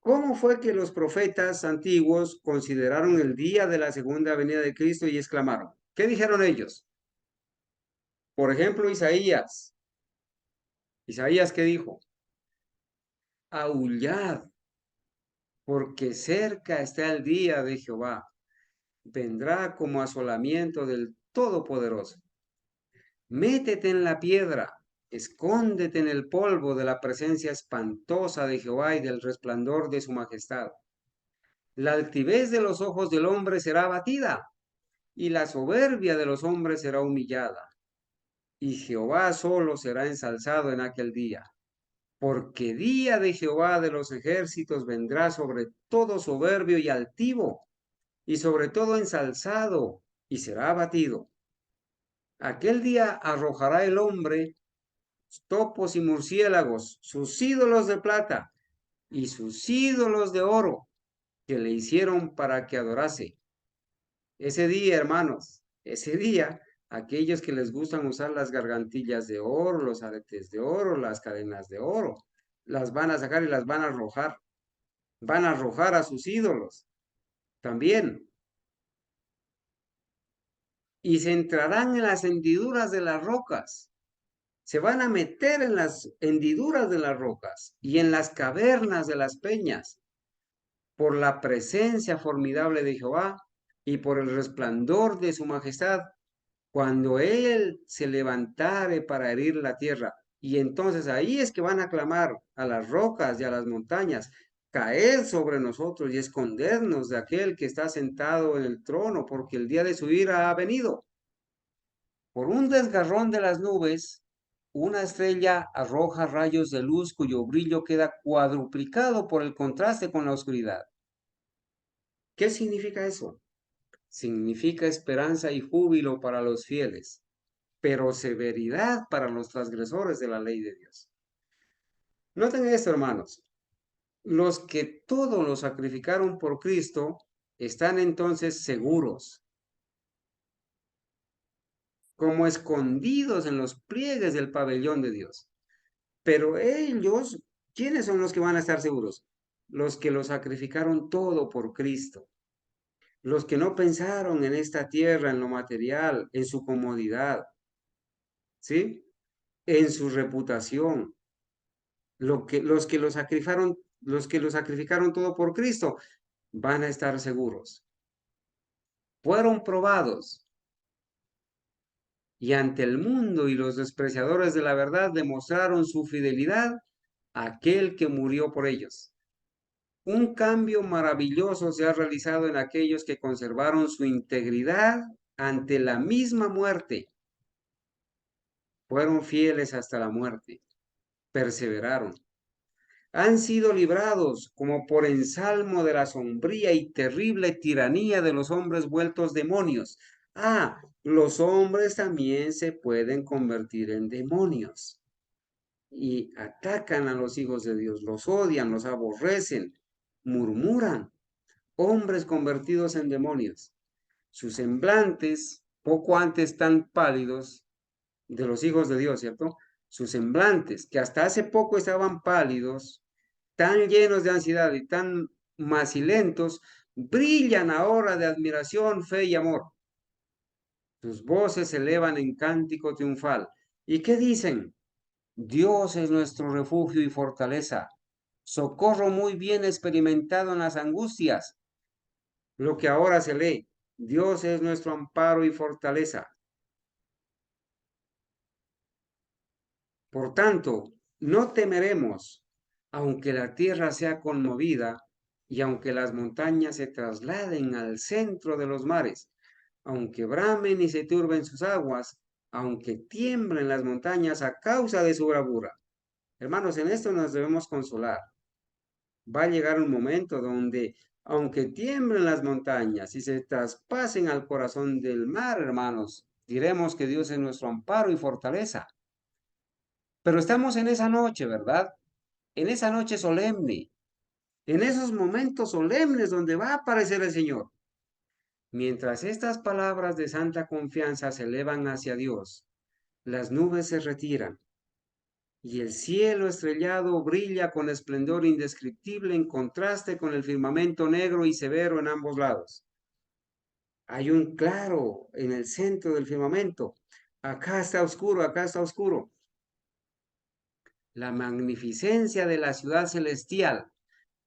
¿cómo fue que los profetas antiguos consideraron el día de la segunda venida de Cristo y exclamaron? ¿Qué dijeron ellos? Por ejemplo, Isaías. ¿Isaías qué dijo? Aullad, porque cerca está el día de Jehová. Vendrá como asolamiento del Todopoderoso. Métete en la piedra, escóndete en el polvo de la presencia espantosa de Jehová y del resplandor de su majestad. La altivez de los ojos del hombre será abatida, y la soberbia de los hombres será humillada. Y Jehová solo será ensalzado en aquel día. Porque día de Jehová de los ejércitos vendrá sobre todo soberbio y altivo, y sobre todo ensalzado, y será abatido. Aquel día arrojará el hombre topos y murciélagos, sus ídolos de plata y sus ídolos de oro, que le hicieron para que adorase. Ese día, hermanos, ese día, aquellos que les gustan usar las gargantillas de oro, los aretes de oro, las cadenas de oro, las van a sacar y las van a arrojar. Van a arrojar a sus ídolos también. Y se entrarán en las hendiduras de las rocas. Se van a meter en las hendiduras de las rocas y en las cavernas de las peñas por la presencia formidable de Jehová y por el resplandor de su majestad, cuando él se levantare para herir la tierra. Y entonces ahí es que van a clamar a las rocas y a las montañas: caed sobre nosotros y escondernos de aquel que está sentado en el trono, porque el día de su ira ha venido. Por un desgarrón de las nubes, una estrella arroja rayos de luz cuyo brillo queda cuadruplicado por el contraste con la oscuridad. ¿Qué significa eso? Significa esperanza y júbilo para los fieles, pero severidad para los transgresores de la ley de Dios. Noten esto, hermanos. Los que todos lo sacrificaron por Cristo están entonces seguros, como escondidos en los pliegues del pabellón de Dios. Pero ellos, ¿quiénes son los que van a estar seguros? Los que lo sacrificaron todo por Cristo. Los que no pensaron en esta tierra, en lo material, en su comodidad, ¿sí? En su reputación. Los que lo sacrificaron todo por Cristo van a estar seguros. Fueron probados y ante el mundo y los despreciadores de la verdad demostraron su fidelidad a aquel que murió por ellos. Un cambio maravilloso se ha realizado en aquellos que conservaron su integridad ante la misma muerte. Fueron fieles hasta la muerte, perseveraron. Han sido librados como por ensalmo de la sombría y terrible tiranía de los hombres vueltos demonios. Los hombres también se pueden convertir en demonios y atacan a los hijos de Dios, los odian, los aborrecen, murmuran. Hombres convertidos en demonios. Sus semblantes, poco antes tan pálidos, de los hijos de Dios, ¿cierto? Sus semblantes, que hasta hace poco estaban pálidos, tan llenos de ansiedad y tan macilentos, brillan ahora de admiración, fe y amor. Sus voces se elevan en cántico triunfal. ¿Y qué dicen? Dios es nuestro refugio y fortaleza, socorro muy bien experimentado en las angustias. Lo que ahora se lee: Dios es nuestro amparo y fortaleza. Por tanto, no temeremos, aunque la tierra sea conmovida y aunque las montañas se trasladen al centro de los mares, aunque bramen y se turben sus aguas, aunque tiemblen las montañas a causa de su bravura. Hermanos, en esto nos debemos consolar. Va a llegar un momento donde, aunque tiemblen las montañas y se traspasen al corazón del mar, hermanos, diremos que Dios es nuestro amparo y fortaleza. Pero estamos en esa noche, ¿verdad? En esa noche solemne, en esos momentos solemnes donde va a aparecer el Señor. Mientras estas palabras de santa confianza se elevan hacia Dios, las nubes se retiran y el cielo estrellado brilla con esplendor indescriptible en contraste con el firmamento negro y severo en ambos lados. Hay un claro en el centro del firmamento. Acá está oscuro, acá está oscuro. La magnificencia de la ciudad celestial,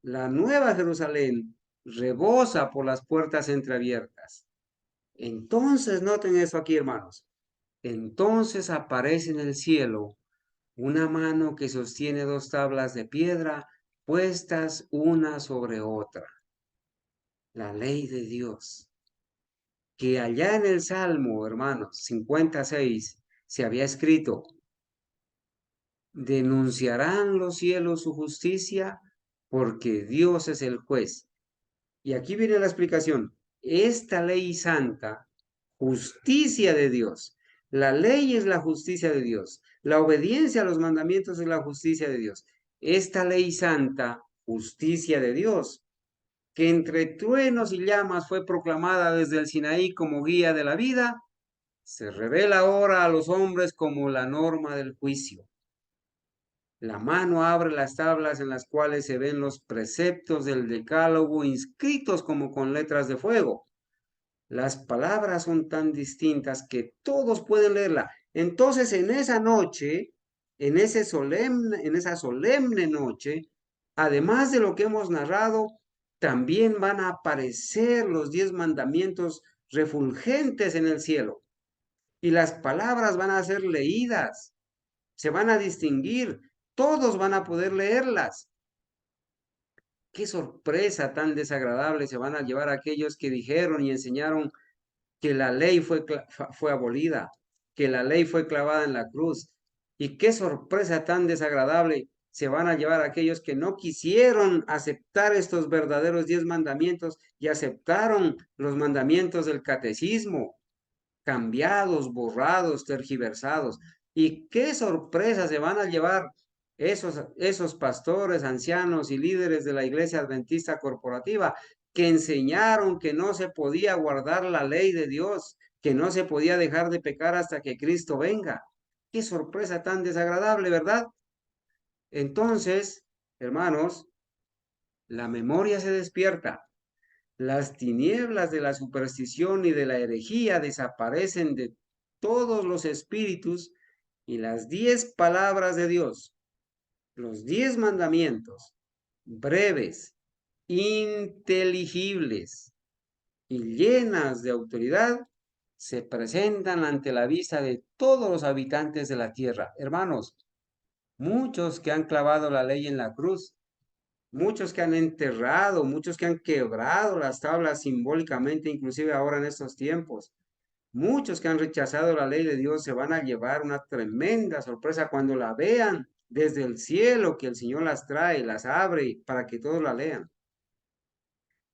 la nueva Jerusalén rebosa por las puertas entreabiertas. Entonces, noten eso aquí, hermanos. Entonces aparece en el cielo una mano que sostiene dos tablas de piedra puestas una sobre otra. La ley de Dios, que allá en el Salmo, hermanos, 56, se había escrito: denunciarán los cielos su justicia, porque Dios es el juez. Y aquí viene la explicación. Esta ley santa, justicia de Dios. La ley es la justicia de Dios. La obediencia a los mandamientos es la justicia de Dios. Esta ley santa, justicia de Dios, que entre truenos y llamas fue proclamada desde el Sinaí como guía de la vida, se revela ahora a los hombres como la norma del juicio. La mano abre las tablas en las cuales se ven los preceptos del decálogo inscritos como con letras de fuego. Las palabras son tan distintas que todos pueden leerla. Entonces, en esa noche, en esa solemne noche, además de lo que hemos narrado, también van a aparecer los 10 mandamientos refulgentes en el cielo. Y las palabras van a ser leídas, se van a distinguir, todos van a poder leerlas. Qué sorpresa tan desagradable se van a llevar aquellos que dijeron y enseñaron que la ley fue abolida, que la ley fue clavada en la cruz. Y qué sorpresa tan desagradable se van a llevar aquellos que no quisieron aceptar estos verdaderos 10 mandamientos y aceptaron los mandamientos del catecismo, cambiados, borrados, tergiversados. Y qué sorpresa se van a llevar esos pastores, ancianos y líderes de la Iglesia Adventista Corporativa que enseñaron que no se podía guardar la ley de Dios, que no se podía dejar de pecar hasta que Cristo venga. Qué sorpresa tan desagradable, ¿verdad? Entonces, hermanos, la memoria se despierta. Las tinieblas de la superstición y de la herejía desaparecen de todos los espíritus y las 10 palabras de Dios, los 10 mandamientos, breves, inteligibles y llenas de autoridad, se presentan ante la vista de todos los habitantes de la tierra. Hermanos, muchos que han clavado la ley en la cruz, muchos que han enterrado, muchos que han quebrado las tablas simbólicamente, inclusive ahora en estos tiempos, muchos que han rechazado la ley de Dios se van a llevar una tremenda sorpresa cuando la vean desde el cielo, que el Señor las trae, las abre para que todos la lean.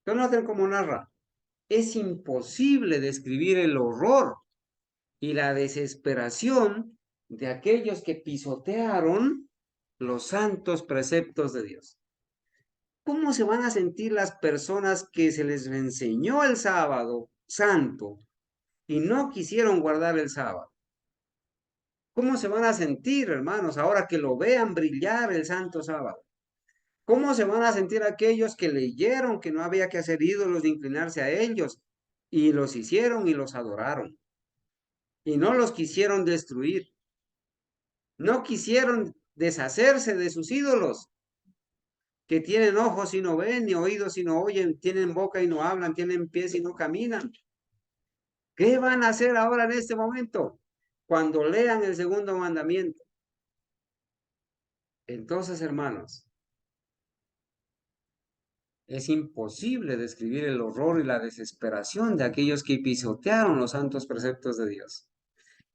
Entonces noten cómo narra. Es imposible describir el horror y la desesperación de aquellos que pisotearon los santos preceptos de Dios. ¿Cómo se van a sentir las personas que se les enseñó el sábado santo y no quisieron guardar el sábado? ¿Cómo se van a sentir, hermanos, ahora que lo vean brillar el santo sábado? ¿Cómo se van a sentir aquellos que leyeron que no había que hacer ídolos ni inclinarse a ellos y los hicieron y los adoraron y no los quisieron destruir? No quisieron deshacerse de sus ídolos, que tienen ojos y no ven, ni oídos y no oyen, tienen boca y no hablan, tienen pies y no caminan. ¿Qué van a hacer ahora en este momento? Cuando lean el segundo mandamiento. Entonces, hermanos, es imposible describir el horror y la desesperación de aquellos que pisotearon los santos preceptos de Dios.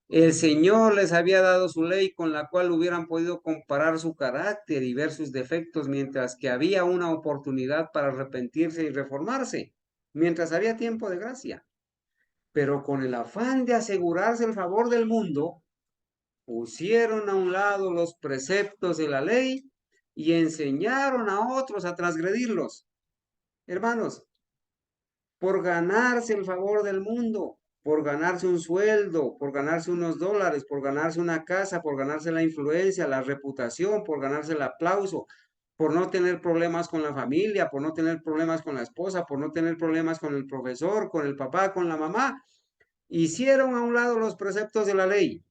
El Señor les había dado su ley con la cual hubieran podido comparar su carácter y ver sus defectos, mientras que había una oportunidad para arrepentirse y reformarse, mientras había tiempo de gracia. Pero con el afán de asegurarse el favor del mundo, pusieron a un lado los preceptos de la ley y enseñaron a otros a transgredirlos. Hermanos, por ganarse el favor del mundo, por ganarse un sueldo, por ganarse unos dólares, por ganarse una casa, por ganarse la influencia, la reputación, por ganarse el aplauso, por no tener problemas con la familia, por no tener problemas con la esposa, por no tener problemas con el profesor, con el papá, con la mamá, hicieron a un lado los preceptos de la ley.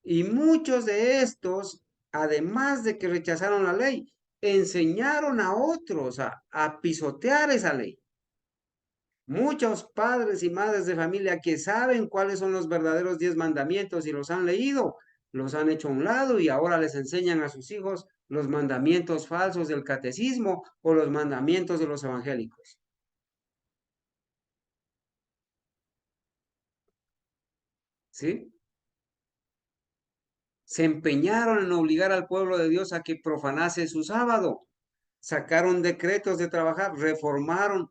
Y muchos de estos, además de que rechazaron la ley, enseñaron a otros a pisotear esa ley. Muchos padres y madres de familia que saben cuáles son los verdaderos 10 mandamientos y los han leído, los han hecho a un lado y ahora les enseñan a sus hijos los mandamientos falsos del catecismo o los mandamientos de los evangélicos. ¿Sí? Se empeñaron en obligar al pueblo de Dios a que profanase su sábado. Sacaron decretos de trabajar, reformaron,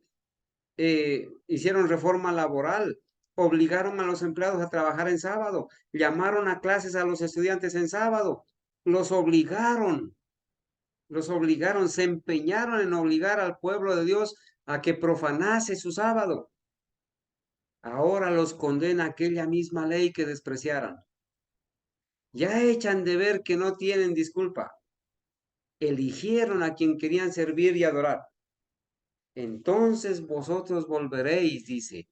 hicieron reforma laboral, obligaron a los empleados a trabajar en sábado, llamaron a clases a los estudiantes en sábado, los obligaron, se empeñaron en obligar al pueblo de Dios a que profanase su sábado. Ahora los condena aquella misma ley que despreciaran. Ya echan de ver que no tienen disculpa. Eligieron a quien querían servir y adorar. Entonces vosotros volveréis, dice,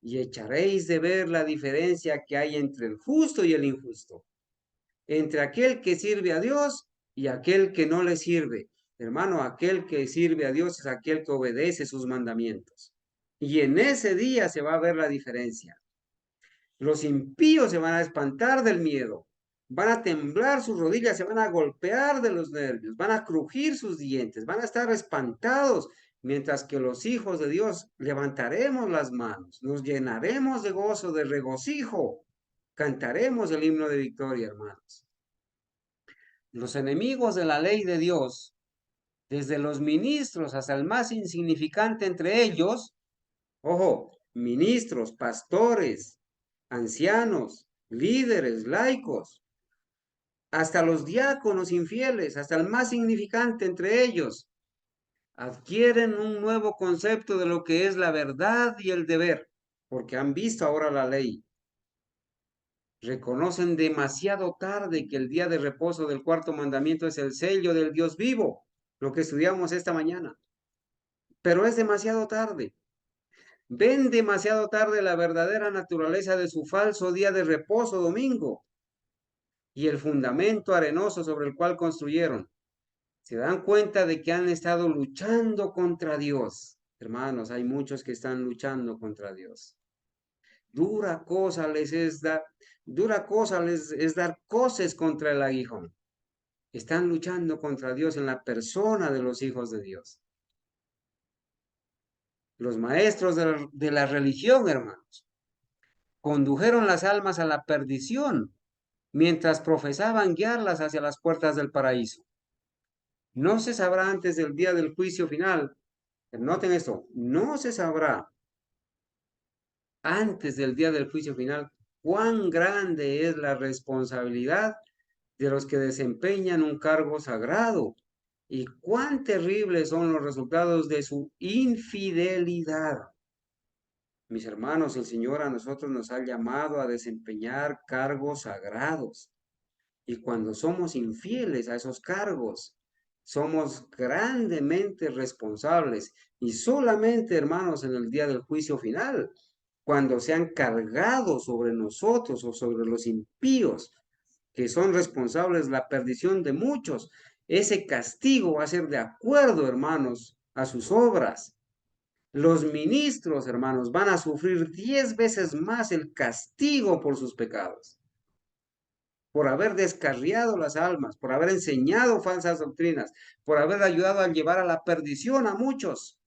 y echaréis de ver la diferencia que hay entre el justo y el injusto, entre aquel que sirve a Dios y aquel que no le sirve. Hermano, aquel que sirve a Dios es aquel que obedece sus mandamientos. Y en ese día se va a ver la diferencia. Los impíos se van a espantar del miedo, van a temblar sus rodillas, se van a golpear de los nervios, van a crujir sus dientes, van a estar espantados, mientras que los hijos de Dios levantaremos las manos, nos llenaremos de gozo, de regocijo, cantaremos el himno de victoria, hermanos. Los enemigos de la ley de Dios, desde los ministros hasta el más insignificante entre ellos, ojo, ministros, pastores, ancianos, líderes, laicos, hasta los diáconos infieles, hasta el más significante entre ellos, adquieren un nuevo concepto de lo que es la verdad y el deber, porque han visto ahora la ley. Reconocen demasiado tarde que el día de reposo del cuarto mandamiento es el sello del Dios vivo, lo que estudiamos esta mañana. Pero es demasiado tarde. Ven demasiado tarde la verdadera naturaleza de su falso día de reposo domingo y el fundamento arenoso sobre el cual construyeron. Se dan cuenta de que han estado luchando contra Dios. Hermanos, hay muchos que están luchando contra Dios. Dura cosa les es dar coces contra el aguijón. Están luchando contra Dios en la persona de los hijos de Dios. Los maestros de la religión, hermanos, condujeron las almas a la perdición mientras profesaban guiarlas hacia las puertas del paraíso. No se sabrá antes del día del juicio final. Noten esto, no se sabrá antes del día del juicio final cuán grande es la responsabilidad de los que desempeñan un cargo sagrado y cuán terribles son los resultados de su infidelidad. Mis hermanos, el Señor a nosotros nos ha llamado a desempeñar cargos sagrados. Y cuando somos infieles a esos cargos, somos grandemente responsables. Y solamente, hermanos, en el día del juicio final, cuando sean cargados sobre nosotros o sobre los impíos, que son responsables la perdición de muchos, ese castigo va a ser de acuerdo, hermanos, a sus obras. Los ministros, hermanos, van a sufrir 10 veces más el castigo por sus pecados, por haber descarriado las almas, por haber enseñado falsas doctrinas, por haber ayudado a llevar a la perdición a muchos.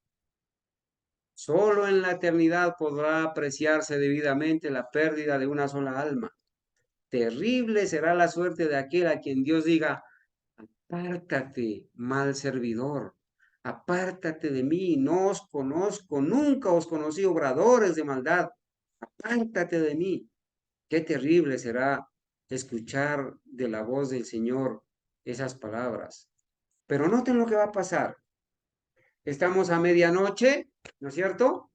Solo en la eternidad podrá apreciarse debidamente la pérdida de una sola alma. Terrible será la suerte de aquel a quien Dios diga: apártate, mal servidor, apártate de mí, no os conozco, nunca os conocí, obradores de maldad, apártate de mí. Qué terrible será escuchar de la voz del Señor esas palabras. Pero noten lo que va a pasar. Estamos a medianoche, ¿no es cierto?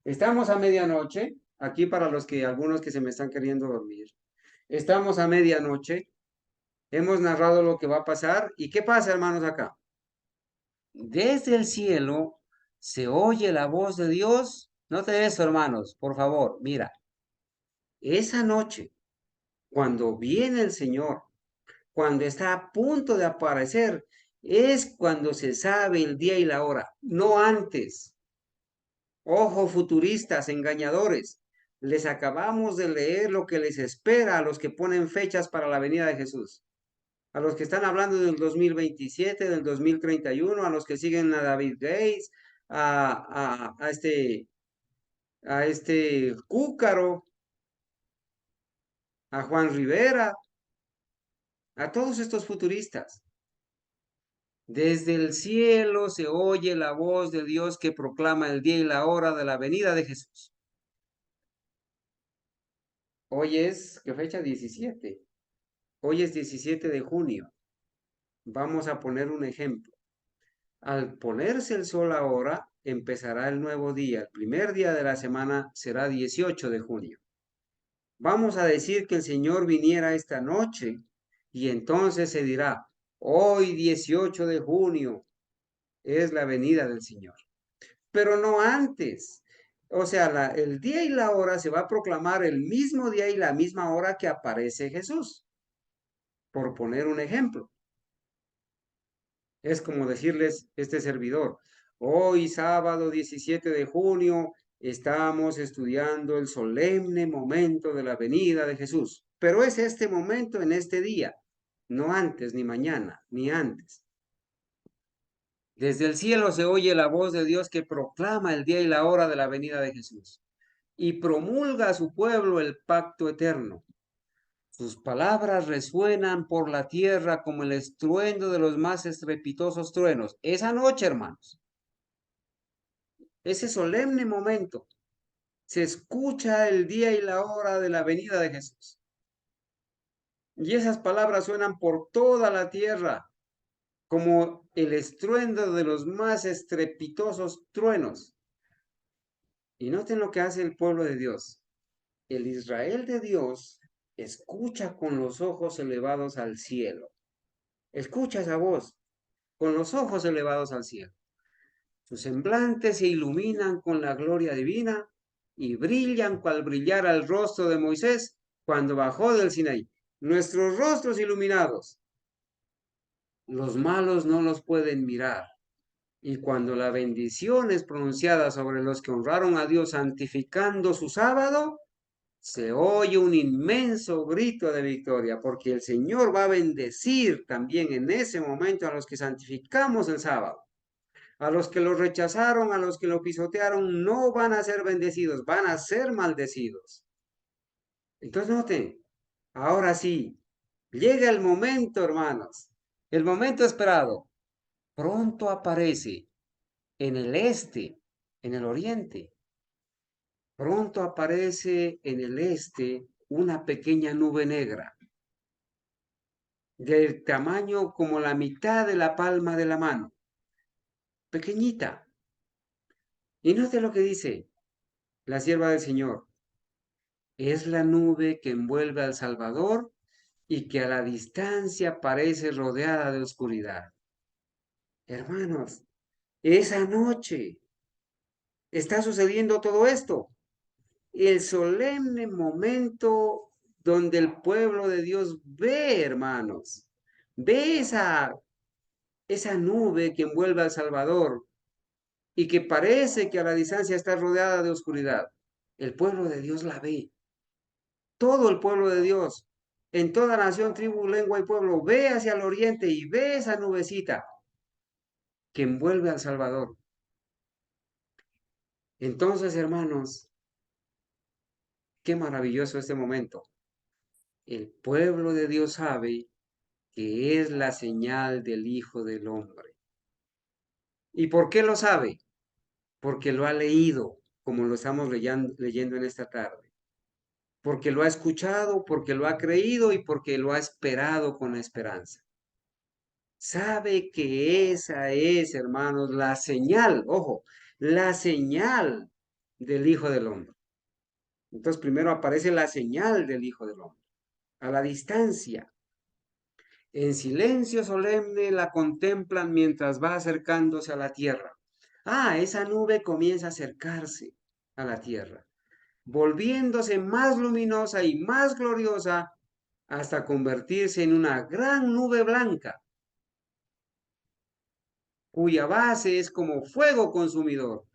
Estamos a medianoche, aquí para algunos que se me están queriendo dormir. Estamos a medianoche, hemos narrado lo que va a pasar. ¿Y qué pasa, hermanos, acá? Desde el cielo se oye la voz de Dios. Note eso, hermanos, por favor, mira. Esa noche, cuando viene el Señor, cuando está a punto de aparecer Es cuando se sabe el día y la hora, no antes. Ojo, futuristas, engañadores. Les acabamos de leer lo que les espera a los que ponen fechas para la venida de Jesús. A los que están hablando del 2027, del 2031, a los que siguen a David Gates, a este Cúcaro, a Juan Rivera, a todos estos futuristas. Desde el cielo se oye la voz de Dios que proclama el día y la hora de la venida de Jesús. Hoy es, ¿qué fecha? 17. Hoy es 17 de junio. Vamos a poner un ejemplo. Al ponerse el sol ahora, empezará el nuevo día. El primer día de la semana será 18 de junio. Vamos a decir que el Señor viniera esta noche y entonces se dirá, hoy 18 de junio es la venida del Señor. Pero no antes. O sea, el día y la hora se va a proclamar el mismo día y la misma hora que aparece Jesús, por poner un ejemplo. Es como decirles este servidor, hoy sábado 17 de junio estamos estudiando el solemne momento de la venida de Jesús, pero es este momento en este día, no antes, ni mañana, ni antes. Desde el cielo se oye la voz de Dios que proclama el día y la hora de la venida de Jesús y promulga a su pueblo el pacto eterno. Sus palabras resuenan por la tierra como el estruendo de los más estrepitosos truenos. Esa noche, hermanos, ese solemne momento, se escucha el día y la hora de la venida de Jesús. Y esas palabras suenan por toda la tierra como el estruendo de los más estrepitosos truenos. Y noten lo que hace el pueblo de Dios. El Israel de Dios escucha con los ojos elevados al cielo. Escucha esa voz con los ojos elevados al cielo. Sus semblantes se iluminan con la gloria divina y brillan cual brillara el rostro de Moisés cuando bajó del Sinaí. Nuestros rostros iluminados, los malos no los pueden mirar. Y cuando la bendición es pronunciada sobre los que honraron a Dios santificando su sábado, se oye un inmenso grito de victoria, porque el Señor va a bendecir también en ese momento a los que santificamos el sábado. A los que lo rechazaron, a los que lo pisotearon, no van a ser bendecidos, van a ser maldecidos. Entonces noten, ahora sí, llega el momento, hermanos, el momento esperado. Pronto aparece en el este, en el oriente. Pronto aparece en el este una pequeña nube negra, del tamaño como la mitad de la palma de la mano, pequeñita. Y note lo que dice la sierva del Señor. Es la nube que envuelve al Salvador y que a la distancia parece rodeada de oscuridad. Hermanos, esa noche está sucediendo todo esto. El solemne momento donde el pueblo de Dios ve, hermanos, ve esa nube que envuelve al Salvador y que parece que a la distancia está rodeada de oscuridad. El pueblo de Dios la ve. Todo el pueblo de Dios, en toda nación, tribu, lengua y pueblo, ve hacia el oriente y ve esa nubecita que envuelve al Salvador. Entonces, hermanos, qué maravilloso este momento. El pueblo de Dios sabe que es la señal del Hijo del Hombre. ¿Y por qué lo sabe? Porque lo ha leído, como lo estamos leyendo en esta tarde. Porque lo ha escuchado, porque lo ha creído y porque lo ha esperado con esperanza. Sabe que esa es, hermanos, la señal, ojo, la señal del Hijo del Hombre. Entonces primero aparece la señal del Hijo del Hombre, a la distancia. En silencio solemne la contemplan mientras va acercándose a la tierra. Esa nube comienza a acercarse a la tierra, volviéndose más luminosa y más gloriosa hasta convertirse en una gran nube blanca. cuya base es como fuego consumidor,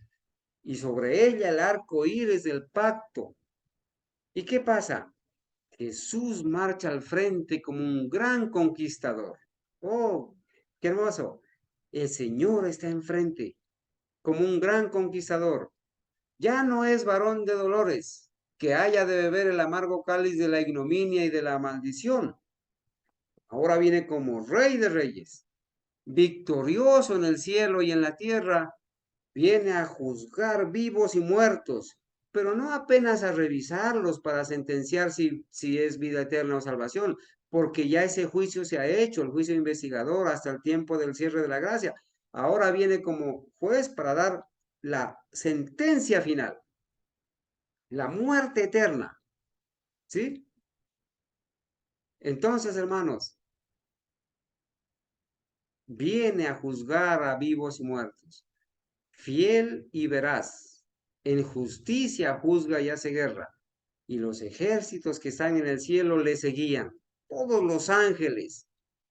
y sobre ella el arco iris del pacto. ¿Y qué pasa? Jesús marcha al frente como un gran conquistador. Oh, qué hermoso. El Señor está enfrente como un gran conquistador. Ya no es varón de dolores, que haya de beber el amargo cáliz de la ignominia y de la maldición. Ahora viene como Rey de Reyes, victorioso en el cielo y en la tierra, viene a juzgar vivos y muertos, pero no apenas a revisarlos para sentenciar si es vida eterna o salvación, porque ya ese juicio se ha hecho, el juicio investigador hasta el tiempo del cierre de la gracia. Ahora viene como juez para dar la sentencia final, la muerte eterna, ¿sí? Entonces, hermanos, viene a juzgar a vivos y muertos, fiel y veraz, en justicia juzga y hace guerra, y los ejércitos que están en el cielo le seguían, todos los ángeles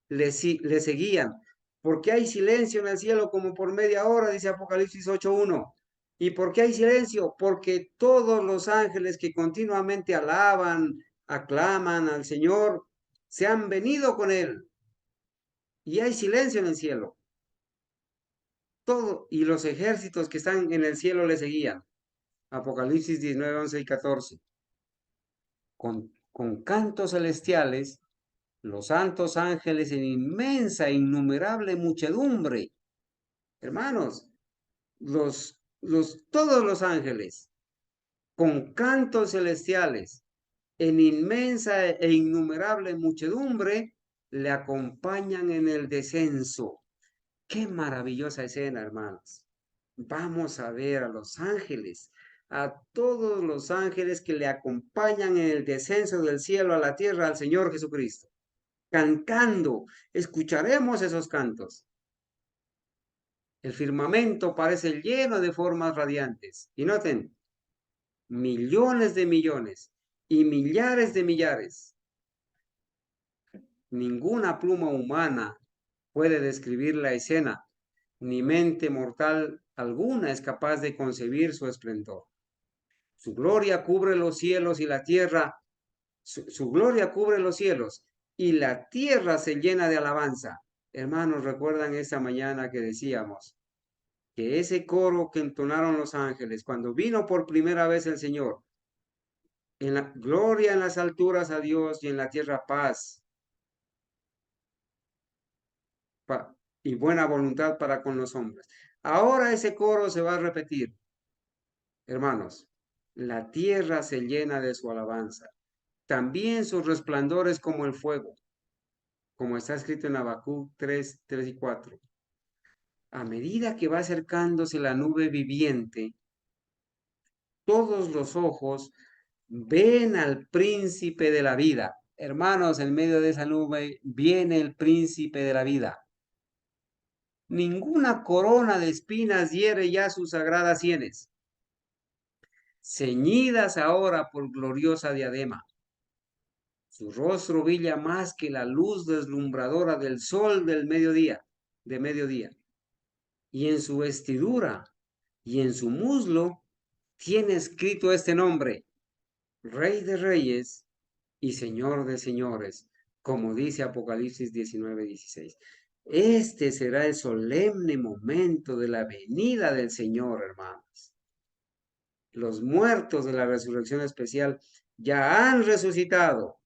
le seguían, porque hay silencio en el cielo como por media hora, dice Apocalipsis 8:1. ¿Y por qué hay silencio? Porque todos los ángeles que continuamente alaban, aclaman al Señor, se han venido con él, y hay silencio en el cielo. Todo, y los ejércitos que están en el cielo le seguían. Apocalipsis 19, 11 y 14. Con cantos celestiales, los santos ángeles en inmensa, innumerable muchedumbre. Hermanos, todos los ángeles, con cantos celestiales, en inmensa e innumerable muchedumbre, le acompañan en el descenso. Qué maravillosa escena, hermanos. Vamos a ver a los ángeles, a todos los ángeles que le acompañan en el descenso del cielo a la tierra al Señor Jesucristo, cantando. Escucharemos esos cantos. El firmamento parece lleno de formas radiantes. Y noten, millones de millones y millares de millares. Ninguna pluma humana puede describir la escena, ni mente mortal alguna es capaz de concebir su esplendor. Su gloria cubre los cielos y la tierra, su gloria cubre los cielos y la tierra se llena de alabanza. Hermanos, ¿recuerdan esa mañana que decíamos que ese coro que entonaron los ángeles cuando vino por primera vez el Señor, en la gloria en las alturas a Dios y en la tierra paz y buena voluntad para con los hombres? Ahora ese coro se va a repetir, hermanos. La tierra se llena de su alabanza. También sus resplandores como el fuego, como está escrito en Habacuc 3, 3 y 4. A medida que va acercándose la nube viviente, todos los ojos ven al príncipe de la vida. Hermanos, en medio de esa nube viene el príncipe de la vida. Ninguna corona de espinas hiere ya sus sagradas sienes, ceñidas ahora por gloriosa diadema. Su rostro brilla más que la luz deslumbradora del sol del mediodía, de mediodía. Y en su vestidura y en su muslo tiene escrito este nombre: Rey de Reyes y Señor de Señores, como dice Apocalipsis 19:16. Este será el solemne momento de la venida del Señor, hermanos. Los muertos de la resurrección especial ya han resucitado,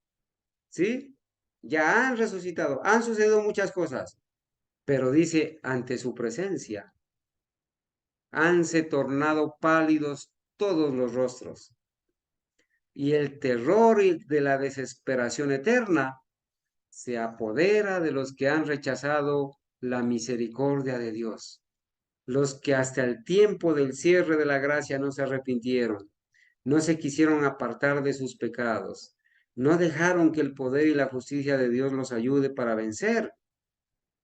¿sí? Ya han resucitado, han sucedido muchas cosas, pero dice, ante su presencia, hanse tornado pálidos todos los rostros, y el terror de la desesperación eterna se apodera de los que han rechazado la misericordia de Dios, los que hasta el tiempo del cierre de la gracia no se arrepintieron, no se quisieron apartar de sus pecados, no dejaron que el poder y la justicia de Dios los ayude para vencer.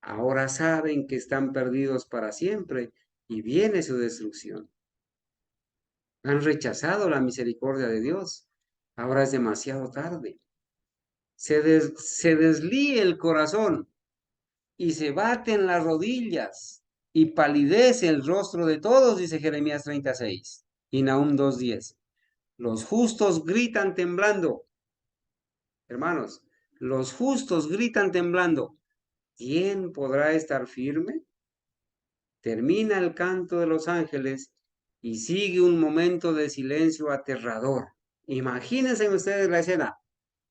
Ahora saben que están perdidos para siempre y viene su destrucción. Han rechazado la misericordia de Dios. Ahora es demasiado tarde. Se deslíe el corazón y se baten las rodillas y palidece el rostro de todos, dice Jeremías 36 y Nahum 2:10. Los justos gritan temblando. Hermanos, los justos gritan temblando. ¿Quién podrá estar firme? Termina el canto de los ángeles y sigue un momento de silencio aterrador. Imagínense ustedes la escena.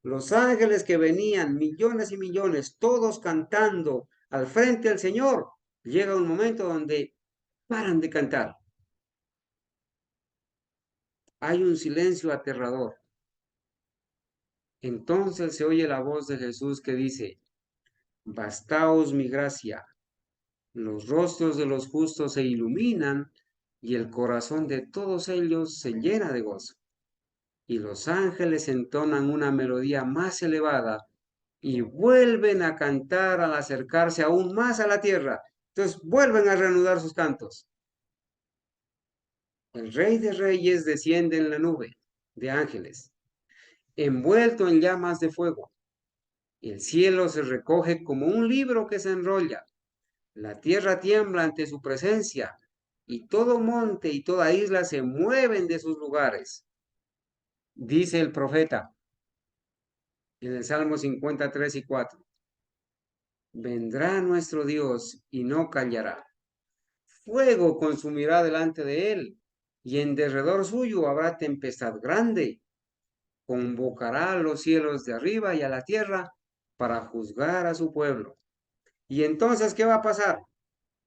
Los ángeles que venían, millones y millones, todos cantando al frente del Señor. Llega un momento donde paran de cantar. Hay un silencio aterrador. Entonces se oye la voz de Jesús que dice: bastaos mi gracia. Los rostros de los justos se iluminan y el corazón de todos ellos se llena de gozo. Y los ángeles entonan una melodía más elevada y vuelven a cantar al acercarse aún más a la tierra. Entonces vuelven a reanudar sus cantos. El Rey de Reyes desciende en la nube de ángeles, envuelto en llamas de fuego. El cielo se recoge como un libro que se enrolla. La tierra tiembla ante su presencia, y todo monte y toda isla se mueven de sus lugares. Dice el profeta en el Salmo 53:4. Vendrá nuestro Dios y no callará. Fuego consumirá delante de él, y en derredor suyo habrá tempestad grande. Convocará a los cielos de arriba y a la tierra para juzgar a su pueblo. Y entonces, ¿qué va a pasar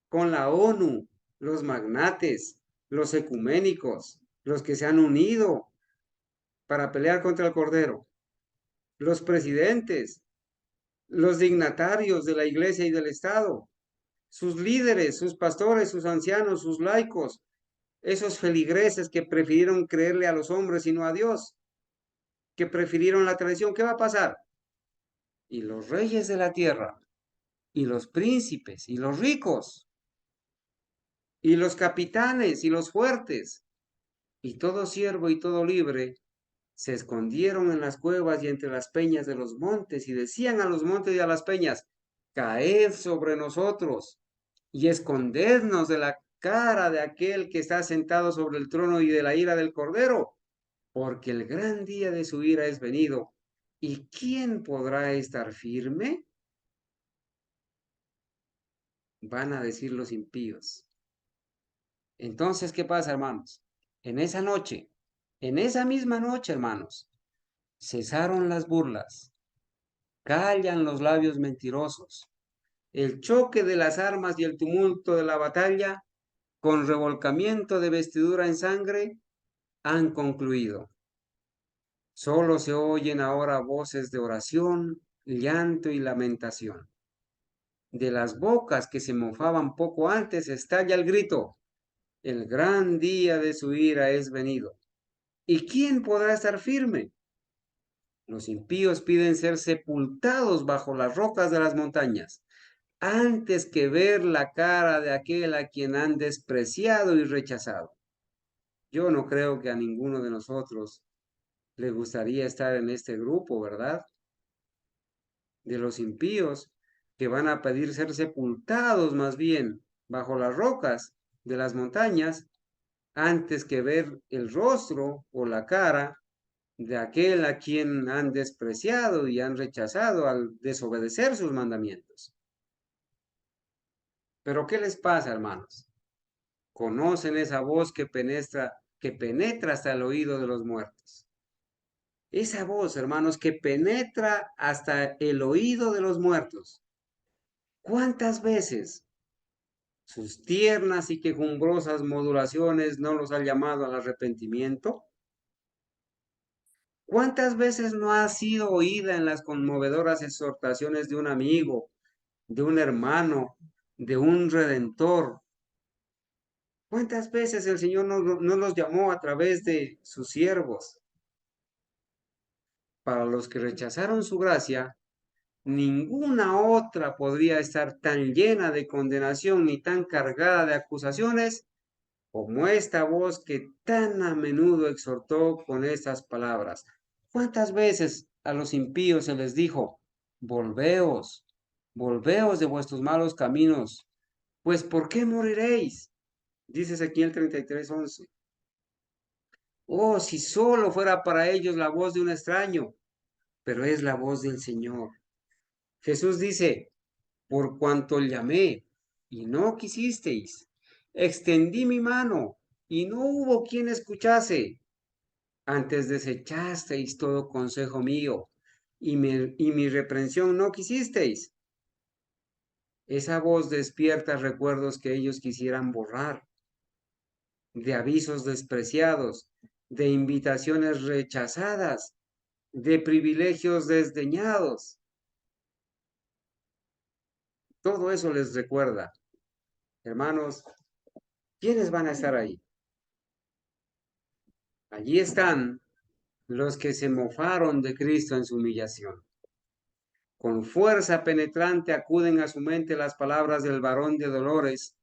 con la ONU, los magnates, los ecuménicos, los que se han unido para pelear contra el Cordero, los presidentes, los dignatarios de la Iglesia y del Estado, sus líderes, sus pastores, sus ancianos, sus laicos, esos feligreses que prefirieron creerle a los hombres y no a Dios, que prefirieron la tradición? ¿Qué va a pasar? Y los reyes de la tierra, y los príncipes, y los ricos, y los capitanes, y los fuertes, y todo siervo y todo libre, se escondieron en las cuevas y entre las peñas de los montes, y decían a los montes y a las peñas: caed sobre nosotros, y escondednos de la cara de aquel que está sentado sobre el trono y de la ira del Cordero, porque el gran día de su ira es venido. ¿Y quién podrá estar firme? Van a decir los impíos. Entonces, ¿qué pasa, hermanos? En esa misma noche, hermanos, cesaron las burlas, callan los labios mentirosos, el choque de las armas y el tumulto de la batalla, con revolcamiento de vestidura en sangre, han concluido. Solo se oyen ahora voces de oración, llanto y lamentación. De las bocas que se mofaban poco antes estalla el grito: el gran día de su ira es venido. ¿Y quién podrá estar firme? Los impíos piden ser sepultados bajo las rocas de las montañas, antes que ver la cara de aquel a quien han despreciado y rechazado. Yo no creo que a ninguno de nosotros le gustaría estar en este grupo, ¿verdad? De los impíos que van a pedir ser sepultados más bien bajo las rocas de las montañas, antes que ver el rostro o la cara de aquel a quien han despreciado y han rechazado al desobedecer sus mandamientos. Pero ¿qué les pasa, hermanos? Conocen esa voz que penetra hasta el oído de los muertos. Esa voz, hermanos, que penetra hasta el oído de los muertos. ¿Cuántas veces sus tiernas y quejumbrosas modulaciones no los ha llamado al arrepentimiento? ¿Cuántas veces no ha sido oída en las conmovedoras exhortaciones de un amigo, de un hermano, de un redentor? ¿Cuántas veces el Señor no los llamó a través de sus siervos? Para los que rechazaron su gracia, ninguna otra podría estar tan llena de condenación ni tan cargada de acusaciones como esta voz que tan a menudo exhortó con estas palabras. ¿Cuántas veces a los impíos se les dijo: volveos, volveos de vuestros malos caminos, Pues ¿por qué moriréis? Dice Ezequiel 33:11. Oh, si solo fuera para ellos la voz de un extraño, pero es la voz del Señor. Jesús dice, por cuanto llamé y no quisisteis, extendí mi mano y no hubo quien escuchase. Antes desechasteis todo consejo mío y mi reprensión no quisisteis. Esa voz despierta recuerdos que ellos quisieran borrar, de avisos despreciados, de invitaciones rechazadas, de privilegios desdeñados. Todo eso les recuerda. Hermanos, ¿quiénes van a estar ahí? Allí están los que se mofaron de Cristo en su humillación. Con fuerza penetrante acuden a su mente las palabras del varón de dolores,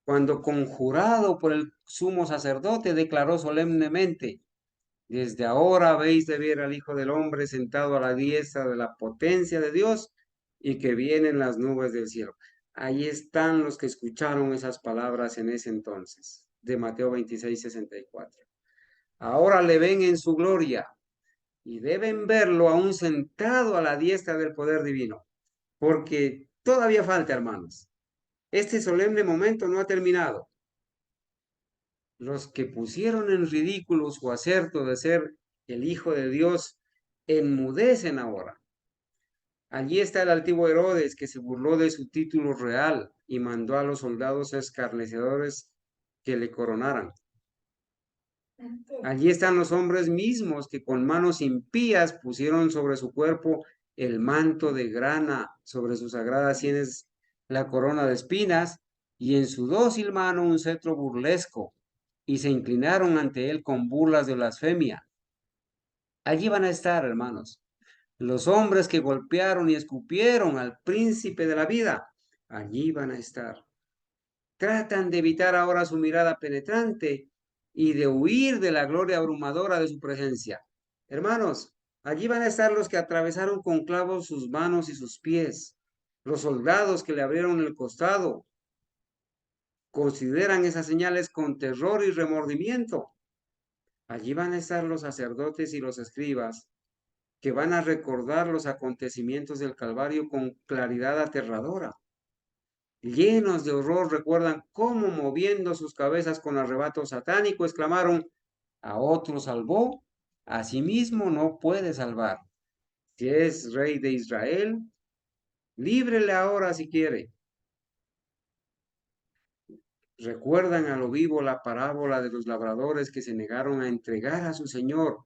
cuando conjurado por el sumo sacerdote declaró solemnemente, desde ahora habéis de ver al Hijo del Hombre sentado a la diestra de la potencia de Dios y que viene en las nubes del cielo. Ahí están los que escucharon esas palabras en ese entonces, de Mateo 26:64. Ahora le ven en su gloria y deben verlo aún sentado a la diestra del poder divino, porque todavía falta, hermanos. Este solemne momento no ha terminado. Los que pusieron en ridículo su acerto de ser el Hijo de Dios enmudecen ahora. Allí está el altivo Herodes, que se burló de su título real y mandó a los soldados escarnecedores que le coronaran. Allí están los hombres mismos que con manos impías pusieron sobre su cuerpo el manto de grana, sobre sus sagradas sienes la corona de espinas y en su dócil mano un cetro burlesco, y se inclinaron ante él con burlas de blasfemia. Allí van a estar, hermanos, los hombres que golpearon y escupieron al príncipe de la vida. Allí van a estar. Tratan de evitar ahora su mirada penetrante y de huir de la gloria abrumadora de su presencia. Hermanos, allí van a estar los que atravesaron con clavos sus manos y sus pies, los soldados que le abrieron el costado. Consideran esas señales con terror y remordimiento. Allí van a estar los sacerdotes y los escribas, que van a recordar los acontecimientos del Calvario con claridad aterradora. Llenos de horror, recuerdan cómo, moviendo sus cabezas con arrebato satánico, exclamaron, a otro salvó, a sí mismo no puede salvar. Si es rey de Israel, líbrele ahora si quiere. Recuerdan a lo vivo la parábola de los labradores que se negaron a entregar a su Señor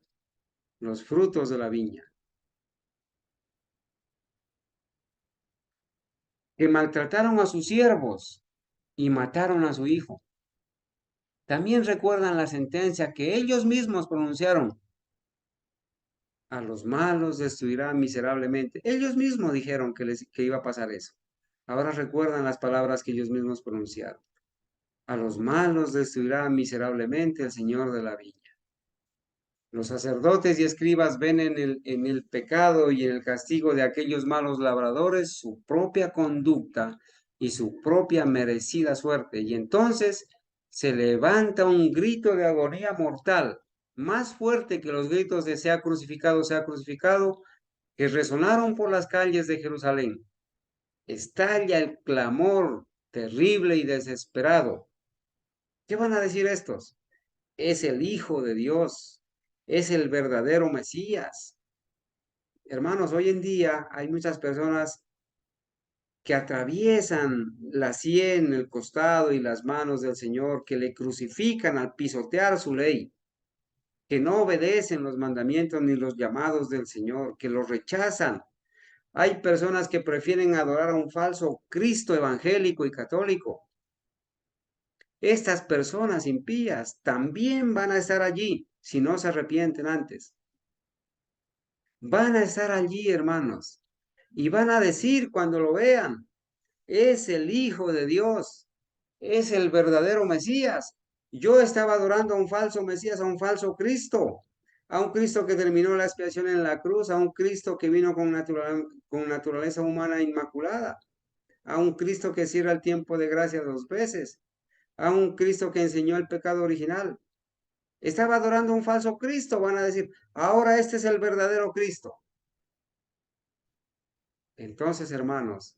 los frutos de la viña, que maltrataron a sus siervos y mataron a su hijo. También recuerdan la sentencia que ellos mismos pronunciaron. A los malos destruirá miserablemente. Ellos mismos dijeron que iba a pasar eso. Ahora recuerdan las palabras que ellos mismos pronunciaron. A los malos destruirá miserablemente el Señor de la viña. Los sacerdotes y escribas ven en el pecado y en el castigo de aquellos malos labradores su propia conducta y su propia merecida suerte. Y entonces se levanta un grito de agonía mortal, más fuerte que los gritos de sea crucificado, que resonaron por las calles de Jerusalén. Estalla el clamor terrible y desesperado. ¿Qué van a decir estos? Es el Hijo de Dios, es el verdadero Mesías. Hermanos, hoy en día hay muchas personas que atraviesan la sien, el costado y las manos del Señor, que le crucifican al pisotear su ley, que no obedecen los mandamientos ni los llamados del Señor, que los rechazan. Hay personas que prefieren adorar a un falso Cristo evangélico y católico. Estas personas impías también van a estar allí si no se arrepienten antes. Van a estar allí, hermanos, y van a decir cuando lo vean, es el Hijo de Dios, es el verdadero Mesías. Yo estaba adorando a un falso Mesías, a un falso Cristo, a un Cristo que terminó la expiación en la cruz, a un Cristo que vino con naturaleza humana inmaculada, a un Cristo que cierra el tiempo de gracia 2 veces, a un Cristo que enseñó el pecado original. Estaba adorando a un falso Cristo, van a decir, ahora este es el verdadero Cristo. Entonces, hermanos,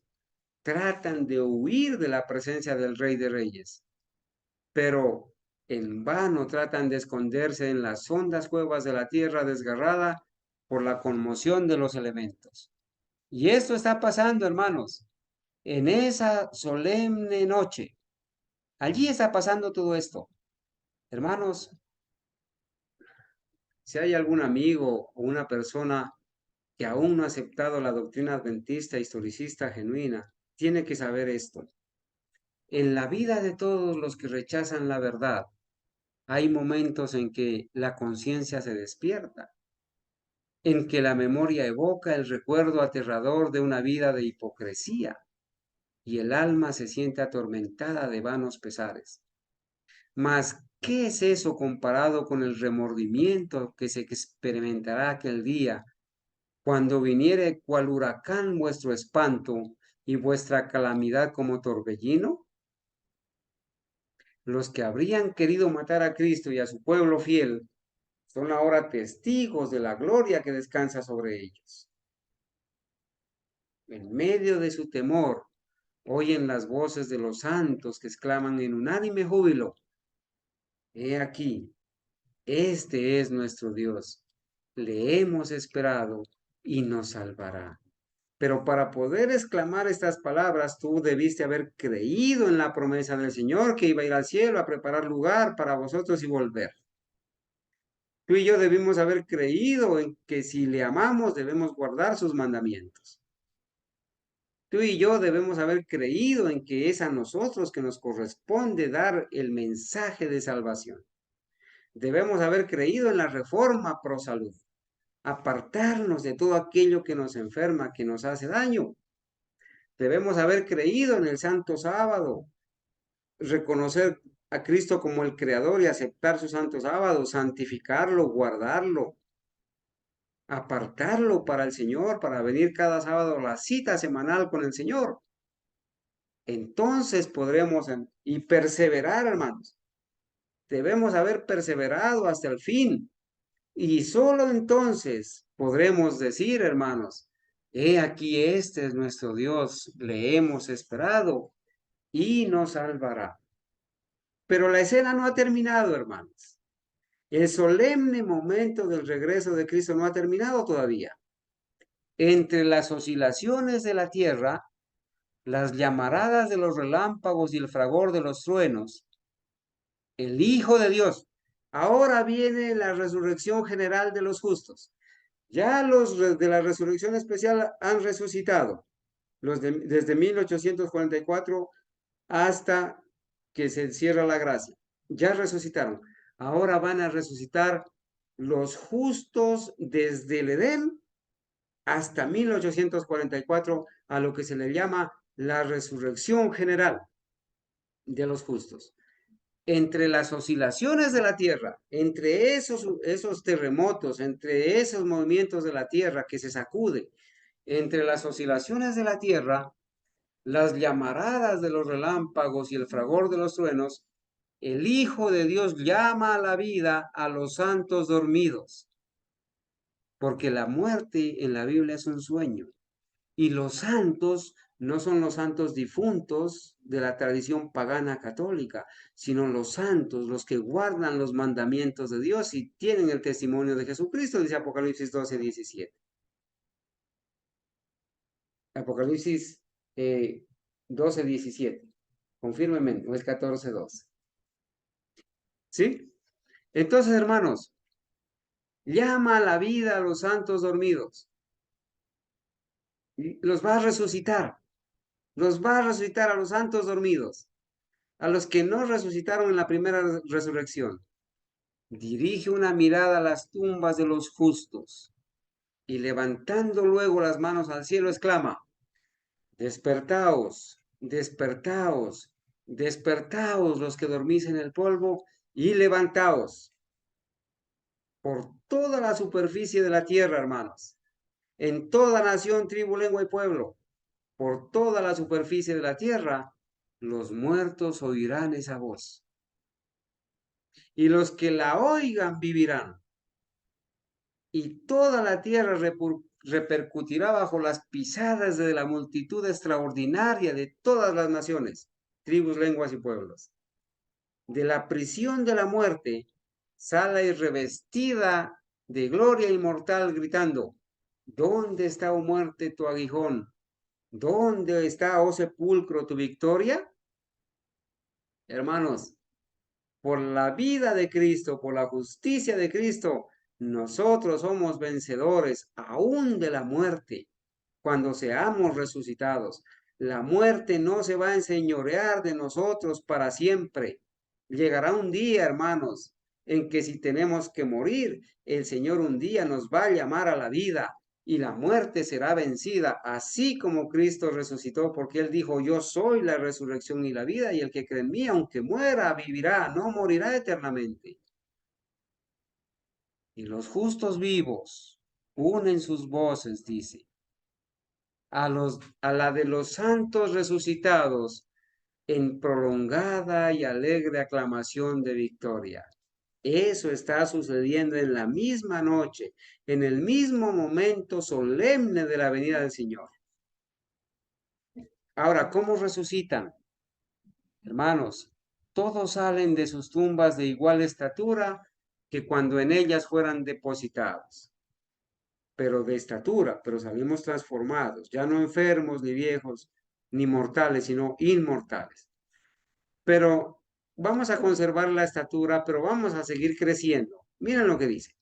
tratan de huir de la presencia del Rey de Reyes, pero en vano tratan de esconderse en las hondas cuevas de la tierra desgarrada por la conmoción de los elementos. Y esto está pasando, hermanos, en esa solemne noche. Allí está pasando todo esto. Hermanos, si hay algún amigo o una persona que aún no ha aceptado la doctrina adventista historicista genuina, tiene que saber esto. En la vida de todos los que rechazan la verdad, hay momentos en que la conciencia se despierta, en que la memoria evoca el recuerdo aterrador de una vida de hipocresía y el alma se siente atormentada de vanos pesares. Mas, ¿qué es eso comparado con el remordimiento que se experimentará aquel día, cuando viniere cual huracán vuestro espanto y vuestra calamidad como torbellino? Los que habrían querido matar a Cristo y a su pueblo fiel son ahora testigos de la gloria que descansa sobre ellos. En medio de su temor, oyen las voces de los santos que exclaman en unánime júbilo: He aquí, este es nuestro Dios, le hemos esperado y nos salvará. Pero para poder exclamar estas palabras, tú debiste haber creído en la promesa del Señor que iba a ir al cielo a preparar lugar para vosotros y volver. Tú y yo debimos haber creído en que si le amamos debemos guardar sus mandamientos. Tú y yo debemos haber creído en que es a nosotros que nos corresponde dar el mensaje de salvación. Debemos haber creído en la reforma pro salud, apartarnos de todo aquello que nos enferma, que nos hace daño. Debemos haber creído en el Santo Sábado, reconocer a Cristo como el Creador y aceptar su Santo Sábado, santificarlo, guardarlo, apartarlo para el Señor, para venir cada sábado a la cita semanal con el Señor. Entonces podremos y perseverar, hermanos. Debemos haber perseverado hasta el fin. Y solo entonces podremos decir, hermanos, he aquí este es nuestro Dios, le hemos esperado y nos salvará. Pero la escena no ha terminado, hermanos. El solemne momento del regreso de Cristo no ha terminado todavía. Entre las oscilaciones de la tierra, las llamaradas de los relámpagos y el fragor de los truenos, el Hijo de Dios. Ahora viene la resurrección general de los justos. Ya los de la resurrección especial han resucitado, desde 1844 hasta que se cierra la gracia. Ya resucitaron. Ahora van a resucitar los justos desde el Edén hasta 1844, a lo que se le llama la resurrección general de los justos. Entre las oscilaciones de la tierra, entre esos terremotos, entre esos movimientos de la tierra que se sacude, entre las oscilaciones de la tierra, las llamaradas de los relámpagos y el fragor de los truenos, el Hijo de Dios llama a la vida a los santos dormidos, porque la muerte en la Biblia es un sueño, y los santos no son los santos difuntos de la tradición pagana católica, sino los santos, los que guardan los mandamientos de Dios y tienen el testimonio de Jesucristo, dice Apocalipsis 12:17. Apocalipsis 12:17. Confírmeme, o es 14:12. ¿Sí? Entonces, hermanos, llama a la vida a los santos dormidos. Y los va a resucitar. Los va a resucitar a los santos dormidos, a los que no resucitaron en la primera resurrección. Dirige una mirada a las tumbas de los justos y levantando luego las manos al cielo exclama: despertaos, despertaos, despertaos los que dormís en el polvo y levantaos. Por toda la superficie de la tierra, hermanos, en toda nación, tribu, lengua y pueblo, por toda la superficie de la tierra, los muertos oirán esa voz. Y los que la oigan vivirán. Y toda la tierra repercutirá bajo las pisadas de la multitud extraordinaria de todas las naciones, tribus, lenguas y pueblos. De la prisión de la muerte sale revestida de gloria inmortal, gritando: ¿dónde está, oh muerte, tu aguijón? ¿Dónde está, oh sepulcro, tu victoria? Hermanos, por la vida de Cristo, por la justicia de Cristo, nosotros somos vencedores aún de la muerte cuando seamos resucitados. La muerte no se va a enseñorear de nosotros para siempre. Llegará un día, hermanos, en que si tenemos que morir, el Señor un día nos va a llamar a la vida y la muerte será vencida, así como Cristo resucitó, porque Él dijo: yo soy la resurrección y la vida, y el que cree en mí, aunque muera, vivirá, no morirá eternamente. Y los justos vivos unen sus voces, dice, a la de los santos resucitados en prolongada y alegre aclamación de victoria. Eso está sucediendo en la misma noche, en el mismo momento solemne de la venida del Señor. Ahora, ¿cómo resucitan? Hermanos, todos salen de sus tumbas de igual estatura que cuando en ellas fueran depositados, pero de estatura, pero salimos transformados, ya no enfermos ni viejos ni mortales, sino inmortales. Pero vamos a conservar la estatura, pero vamos a seguir creciendo. Miren lo que dice.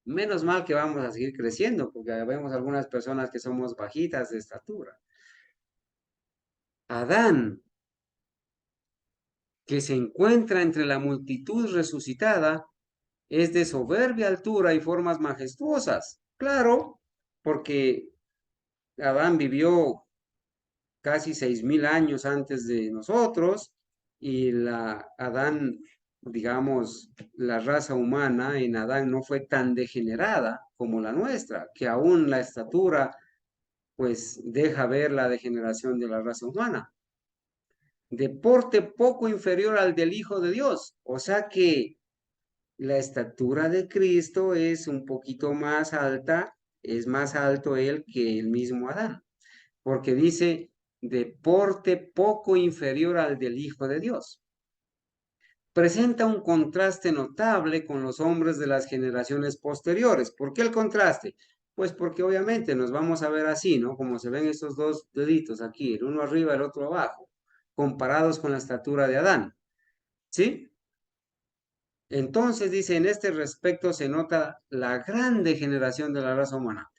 Menos mal que vamos a seguir creciendo, porque vemos algunas personas que somos bajitas de estatura. Adán, que se encuentra entre la multitud resucitada, es de soberbia altura y formas majestuosas. Claro, porque Adán vivió casi 6.000 años antes de nosotros, y Adán, digamos, la raza humana en Adán no fue tan degenerada como la nuestra, que aún la estatura pues deja ver la degeneración de la raza humana. De porte poco inferior al del Hijo de Dios, o sea que la estatura de Cristo es un poquito más alta, es más alto él que el mismo Adán, porque dice de porte poco inferior al del Hijo de Dios. Presenta un contraste notable con los hombres de las generaciones posteriores. ¿Por qué el contraste? Pues porque obviamente nos vamos a ver así, ¿no? Como se ven estos dos deditos aquí, el uno arriba, el otro abajo, comparados con la estatura de Adán, ¿sí? Entonces dice, en este respecto se nota la gran degeneración de la raza humana,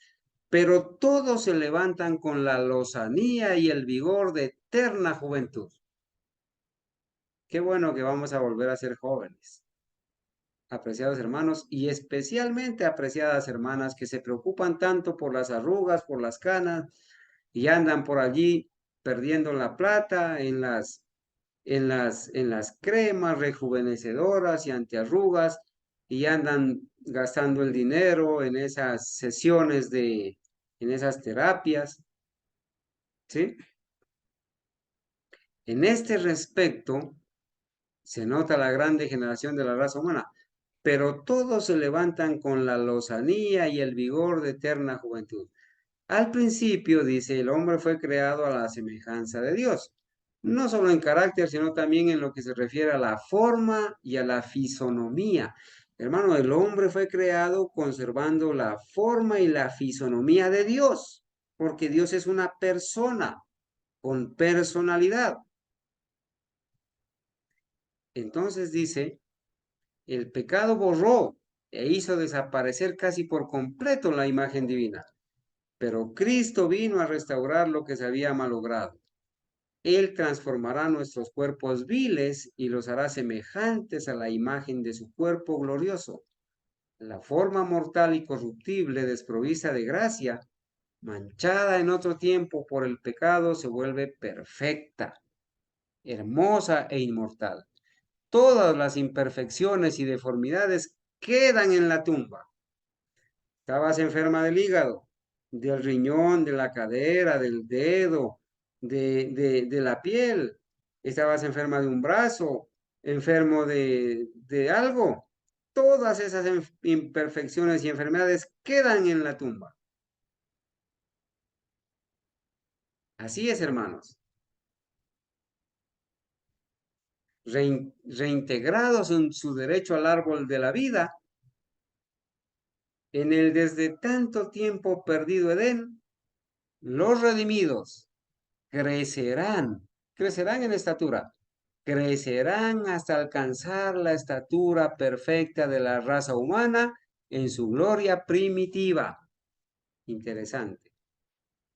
pero todos se levantan con la lozanía y el vigor de eterna juventud. Qué bueno que vamos a volver a ser jóvenes, apreciados hermanos, y especialmente apreciadas hermanas que se preocupan tanto por las arrugas, por las canas, y andan por allí perdiendo la plata en las cremas rejuvenecedoras y antiarrugas, y andan gastando el dinero en esas sesiones en esas terapias, ¿sí? En este respecto, se nota la gran degeneración de la raza humana, pero todos se levantan con la lozanía y el vigor de eterna juventud. Al principio, dice, el hombre fue creado a la semejanza de Dios, no solo en carácter, sino también en lo que se refiere a la forma y a la fisonomía. Hermano, el hombre fue creado conservando la forma y la fisonomía de Dios, porque Dios es una persona con personalidad. Entonces dice, el pecado borró e hizo desaparecer casi por completo la imagen divina, pero Cristo vino a restaurar lo que se había malogrado. Él transformará nuestros cuerpos viles y los hará semejantes a la imagen de su cuerpo glorioso. La forma mortal y corruptible, desprovista de gracia, manchada en otro tiempo por el pecado, se vuelve perfecta, hermosa e inmortal. Todas las imperfecciones y deformidades quedan en la tumba. Estabas enferma del hígado, del riñón, de la cadera, del dedo, de la piel. Estabas enferma de un brazo, enfermo de algo. Todas esas imperfecciones y enfermedades quedan en la tumba. Así es, hermanos. Reintegrados en su derecho al árbol de la vida, en el desde tanto tiempo perdido Edén, los redimidos crecerán en estatura, crecerán hasta alcanzar la estatura perfecta de la raza humana en su gloria primitiva. Interesante.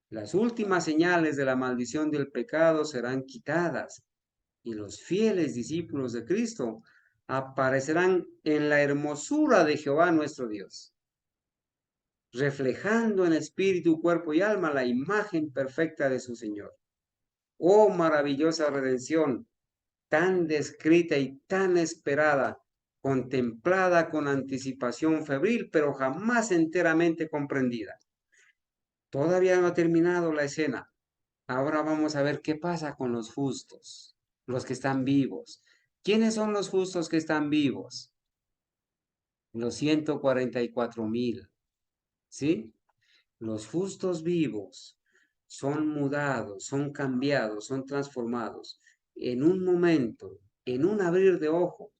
Las últimas señales de la maldición del pecado serán quitadas y los fieles discípulos de Cristo aparecerán en la hermosura de Jehová nuestro Dios, reflejando en espíritu, cuerpo y alma la imagen perfecta de su Señor. Oh maravillosa redención, tan descrita y tan esperada, contemplada con anticipación febril, pero jamás enteramente comprendida. Todavía no ha terminado la escena. Ahora vamos a ver qué pasa con los justos, los que están vivos. ¿Quiénes son los justos que están vivos? Los 144,000, ¿sí? Los justos vivos son mudados, son cambiados, son transformados en un momento, en un abrir de ojo.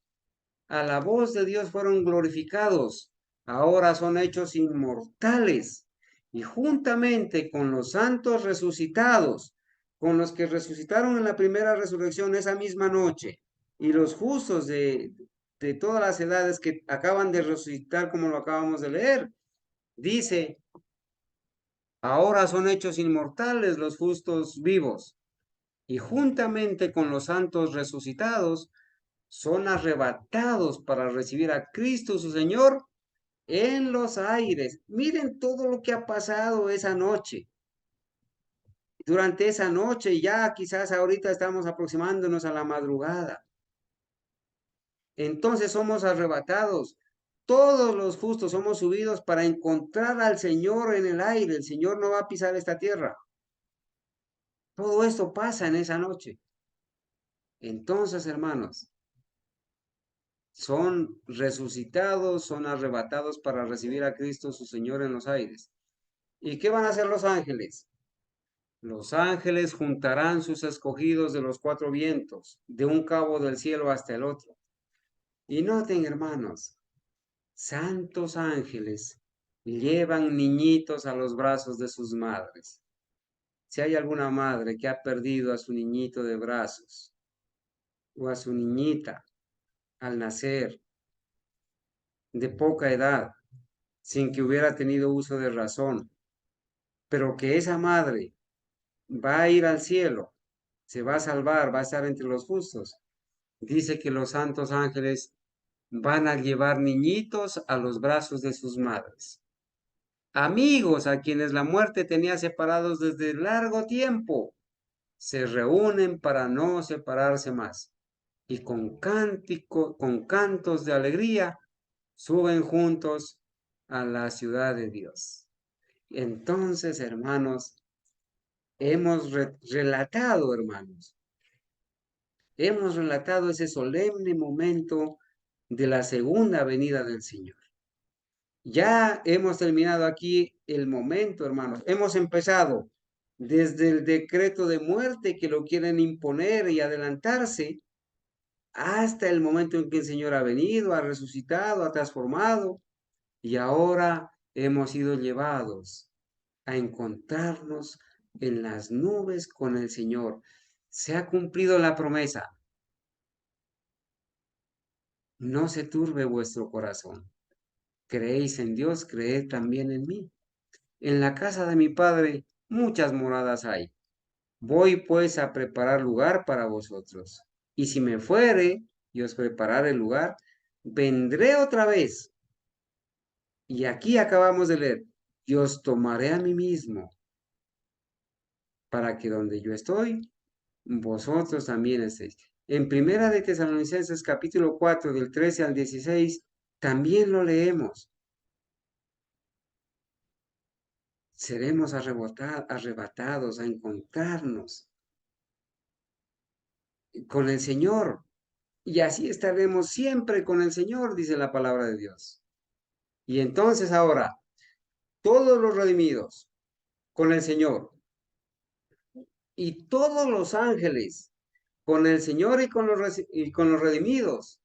A la voz de Dios fueron glorificados, ahora son hechos inmortales y juntamente con los santos resucitados, con los que resucitaron en la primera resurrección esa misma noche, y los justos de todas las edades que acaban de resucitar como lo acabamos de leer, dice, ahora son hechos inmortales los justos vivos, y juntamente con los santos resucitados, son arrebatados para recibir a Cristo su Señor en los aires. Miren todo lo que ha pasado esa noche. Durante esa noche, ya quizás ahorita estamos aproximándonos a la madrugada. Entonces somos arrebatados. Todos los justos somos subidos para encontrar al Señor en el aire. El Señor no va a pisar esta tierra. Todo esto pasa en esa noche. Entonces, hermanos, son resucitados, son arrebatados para recibir a Cristo su Señor en los aires. ¿Y qué van a hacer los ángeles? Los ángeles juntarán sus escogidos de los cuatro vientos, de un cabo del cielo hasta el otro. Y noten, hermanos, santos ángeles llevan niñitos a los brazos de sus madres. Si hay alguna madre que ha perdido a su niñito de brazos o a su niñita al nacer de poca edad, sin que hubiera tenido uso de razón, pero que esa madre va a ir al cielo, se va a salvar, va a estar entre los justos. Dice que los santos ángeles van a llevar niñitos a los brazos de sus madres. Amigos a quienes la muerte tenía separados desde largo tiempo, se reúnen para no separarse más y con cantos de alegría suben juntos a la ciudad de Dios. Entonces, hermanos, hemos relatado, hermanos, hemos relatado ese solemne momento de la segunda venida del Señor. Ya hemos terminado aquí el momento, hermanos. Hemos empezado desde el decreto de muerte que lo quieren imponer y adelantarse hasta el momento en que el Señor ha venido, ha resucitado, ha transformado y ahora hemos sido llevados a encontrarnos en las nubes con el Señor. Se ha cumplido la promesa. No se turbe vuestro corazón. Creéis en Dios, creed también en mí. En la casa de mi Padre muchas moradas hay. Voy pues a preparar lugar para vosotros. Y si me fuere y os preparare el lugar, vendré otra vez. Y aquí acabamos de leer, y os tomaré a mí mismo, para que donde yo estoy, vosotros también estéis. En Primera de Tesalonicenses capítulo 4, del 13 al 16, también lo leemos. seremos arrebatados a encontrarnos con el Señor. Y así estaremos siempre con el Señor, dice la palabra de Dios. Y entonces ahora, todos los redimidos con el Señor y todos los ángeles con el Señor y con los redimidos,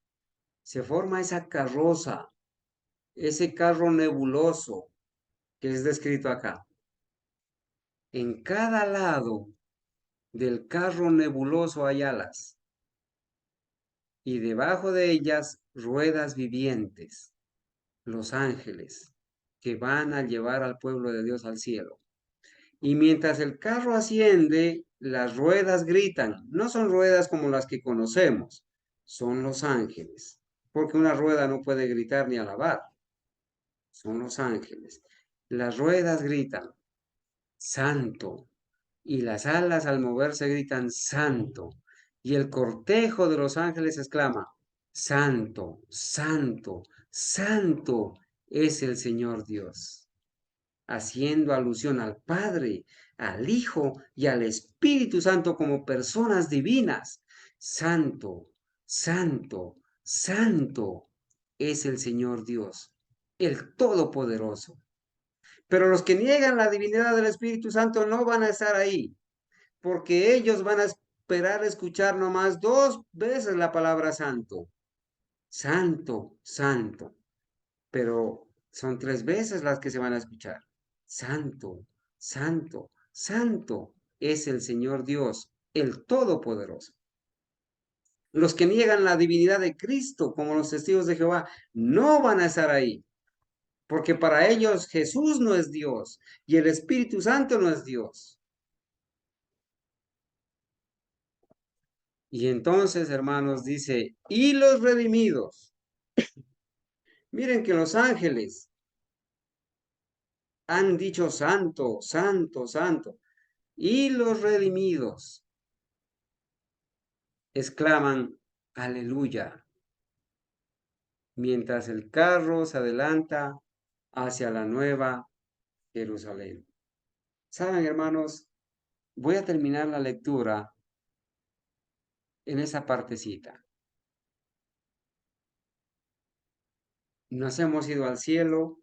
se forma esa carroza, ese carro nebuloso que es descrito acá. En cada lado del carro nebuloso hay alas y debajo de ellas ruedas vivientes, los ángeles que van a llevar al pueblo de Dios al cielo. Y mientras el carro asciende, las ruedas gritan. No son ruedas como las que conocemos, son los ángeles, porque una rueda no puede gritar ni alabar, son los ángeles. Las ruedas gritan, santo, y las alas al moverse gritan, santo, y el cortejo de los ángeles exclama, santo, santo, santo es el Señor Dios, haciendo alusión al Padre, al Hijo y al Espíritu Santo como personas divinas. Santo, santo, santo es el Señor Dios, el Todopoderoso. Pero los que niegan la divinidad del Espíritu Santo no van a estar ahí, porque ellos van a esperar escuchar nomás 2 veces la palabra santo. Santo, santo. Pero son 3 veces las que se van a escuchar. Santo, santo, santo es el Señor Dios, el Todopoderoso. Los que niegan la divinidad de Cristo, como los testigos de Jehová, no van a estar ahí, porque para ellos Jesús no es Dios y el Espíritu Santo no es Dios. Y entonces, hermanos, dice, y los redimidos. Miren que los ángeles han dicho santo, santo, santo. Y los redimidos exclaman, aleluya, mientras el carro se adelanta hacia la nueva Jerusalén. Saben, hermanos, voy a terminar la lectura en esa partecita. Nos hemos ido al cielo,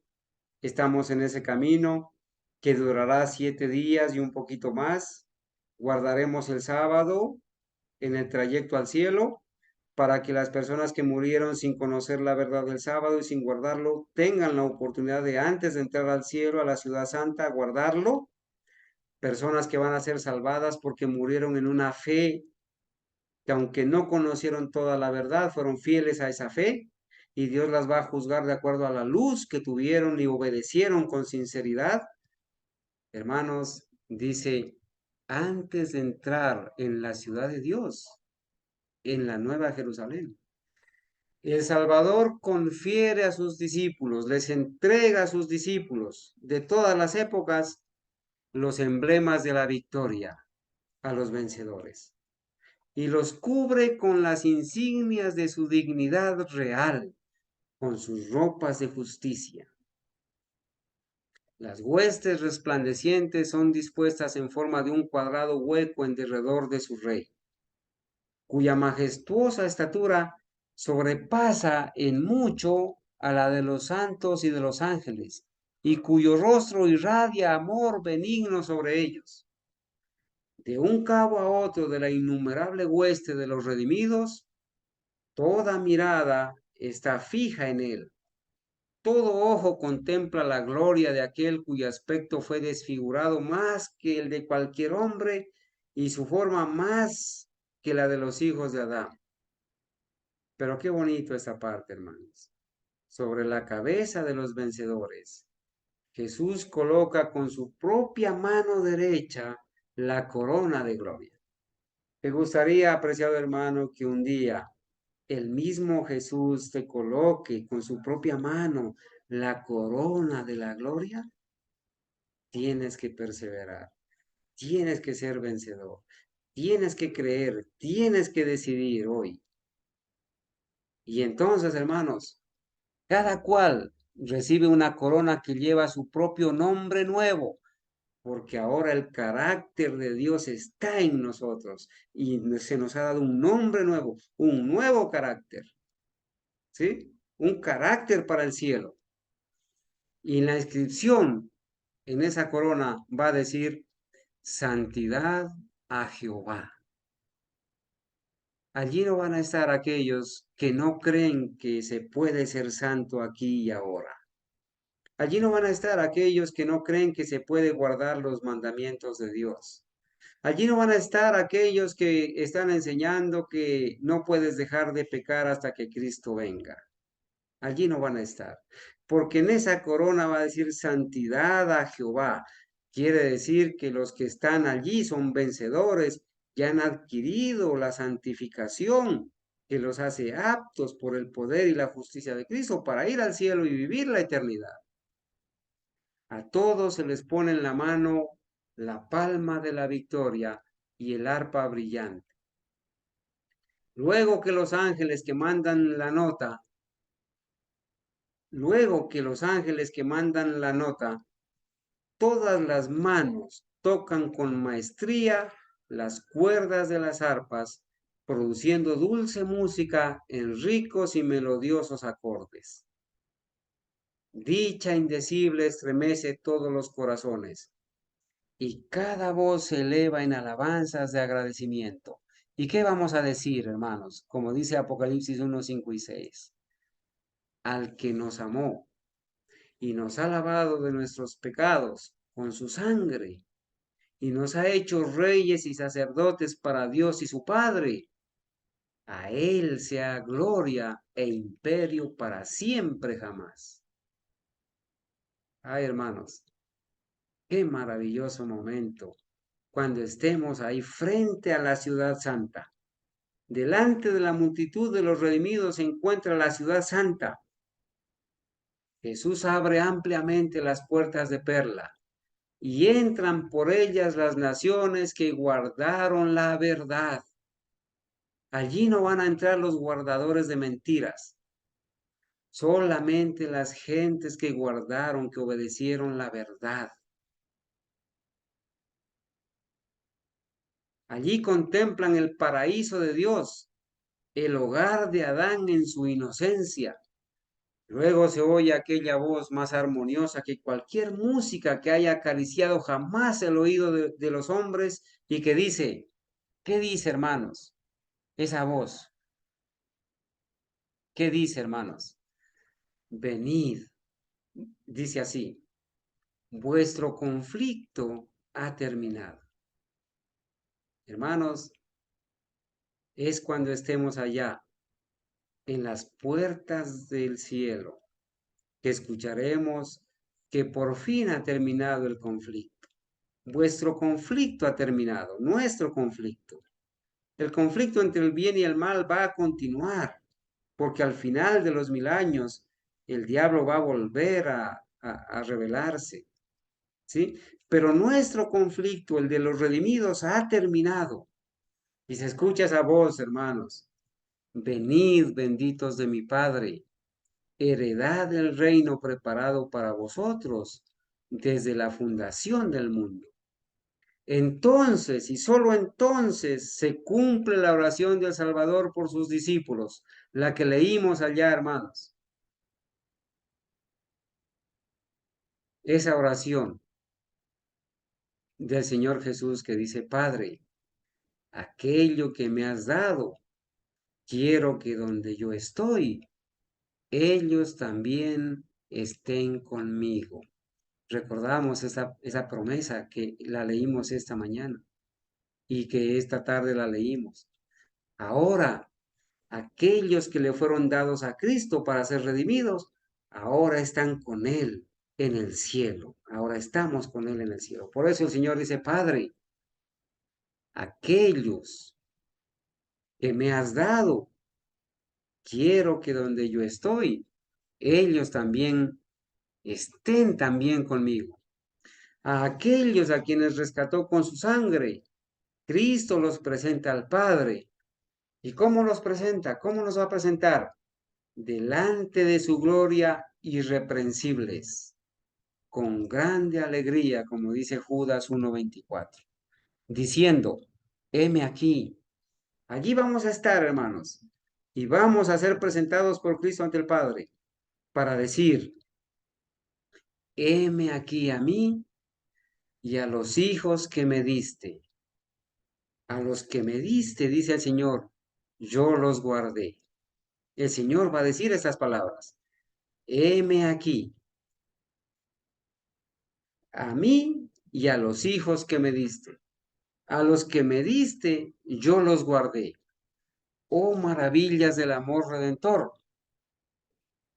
estamos en ese camino que durará 7 días y un poquito más. Guardaremos el sábado en el trayecto al cielo para que las personas que murieron sin conocer la verdad del sábado y sin guardarlo tengan la oportunidad de antes de entrar al cielo, a la ciudad santa, guardarlo. Personas que van a ser salvadas porque murieron en una fe que aunque no conocieron toda la verdad, fueron fieles a esa fe y Dios las va a juzgar de acuerdo a la luz que tuvieron y obedecieron con sinceridad. Hermanos, dice, antes de entrar en la ciudad de Dios, en la Nueva Jerusalén, el Salvador confiere a sus discípulos, les entrega a sus discípulos de todas las épocas los emblemas de la victoria a los vencedores y los cubre con las insignias de su dignidad real, con sus ropas de justicia. Las huestes resplandecientes son dispuestas en forma de un cuadrado hueco en derredor de su rey, cuya majestuosa estatura sobrepasa en mucho a la de los santos y de los ángeles, y cuyo rostro irradia amor benigno sobre ellos. De un cabo a otro de la innumerable hueste de los redimidos, toda mirada está fija en él. Todo ojo contempla la gloria de aquel cuyo aspecto fue desfigurado más que el de cualquier hombre y su forma más que la de los hijos de Adán. Pero qué bonito esta parte, hermanos. Sobre la cabeza de los vencedores, Jesús coloca con su propia mano derecha la corona de gloria. ¿Te gustaría, apreciado hermano, que un día el mismo Jesús te coloque con su propia mano la corona de la gloria? Tienes que perseverar, tienes que ser vencedor, tienes que creer, tienes que decidir hoy. Y entonces, hermanos, cada cual recibe una corona que lleva su propio nombre nuevo, porque ahora el carácter de Dios está en nosotros y se nos ha dado un nombre nuevo, un nuevo carácter, ¿sí? Un carácter para el cielo. Y en la inscripción, en esa corona, va a decir santidad a Jehová. Allí no van a estar aquellos que no creen que se puede ser santo aquí y ahora. Allí no van a estar aquellos que no creen que se puede guardar los mandamientos de Dios. Allí no van a estar aquellos que están enseñando que no puedes dejar de pecar hasta que Cristo venga. Allí no van a estar. Porque en esa corona va a decir santidad a Jehová. Quiere decir que los que están allí son vencedores, ya han adquirido la santificación que los hace aptos por el poder y la justicia de Cristo para ir al cielo y vivir la eternidad. A todos se les pone en la mano la palma de la victoria y el arpa brillante. Luego que los ángeles que mandan la nota, todas las manos tocan con maestría las cuerdas de las arpas, produciendo dulce música en ricos y melodiosos acordes. Dicha indecible estremece todos los corazones, y cada voz se eleva en alabanzas de agradecimiento. ¿Y qué vamos a decir, hermanos? Como dice Apocalipsis 1, 5 y 6. Al que nos amó y nos ha lavado de nuestros pecados con su sangre y nos ha hecho reyes y sacerdotes para Dios y su Padre. A Él sea gloria e imperio para siempre jamás. Ay, hermanos, qué maravilloso momento cuando estemos ahí frente a la ciudad santa. Delante de la multitud de los redimidos se encuentra la ciudad santa. Jesús abre ampliamente las puertas de perla y entran por ellas las naciones que guardaron la verdad. Allí no van a entrar los guardadores de mentiras, solamente las gentes que guardaron, que obedecieron la verdad. Allí contemplan el paraíso de Dios, el hogar de Adán en su inocencia. Luego se oye aquella voz más armoniosa que cualquier música que haya acariciado jamás el oído de los hombres y que dice, ¿qué dice, hermanos? Esa voz, ¿qué dice, hermanos? Venid, dice así, vuestro conflicto ha terminado. Hermanos, es cuando estemos allá, en las puertas del cielo, que escucharemos que por fin ha terminado el conflicto. Vuestro conflicto ha terminado, nuestro conflicto. El conflicto entre el bien y el mal va a continuar, porque al final de los 1000 años el diablo va a volver a rebelarse, ¿sí? Pero nuestro conflicto, el de los redimidos, ha terminado. Y se escucha esa voz, hermanos. Venid, benditos de mi Padre, heredad del reino preparado para vosotros desde la fundación del mundo. Entonces, y solo entonces, se cumple la oración del Salvador por sus discípulos, la que leímos allá, hermanos. Esa oración del Señor Jesús que dice, Padre, aquello que me has dado, quiero que donde yo estoy, ellos también estén conmigo. Recordamos esa promesa que la leímos esta mañana y que esta tarde la leímos. Ahora, aquellos que le fueron dados a Cristo para ser redimidos, ahora están con Él en el cielo. Ahora estamos con Él en el cielo. Por eso el Señor dice, Padre, aquellos que me has dado, quiero que donde yo estoy, ellos también estén también conmigo. A aquellos a quienes rescató con su sangre, Cristo los presenta al Padre. ¿Y cómo los presenta? ¿Cómo los va a presentar? Delante de su gloria irreprensibles. con grande alegría, como dice Judas 1:24, diciendo, heme aquí. Allí vamos a estar, hermanos, y vamos a ser presentados por Cristo ante el Padre para decir, heme aquí a mí y a los hijos que me diste. A los que me diste, dice el Señor, yo los guardé. El Señor va a decir estas palabras. Heme aquí, a mí y a los hijos que me diste. A los que me diste, yo los guardé. Oh maravillas del amor redentor.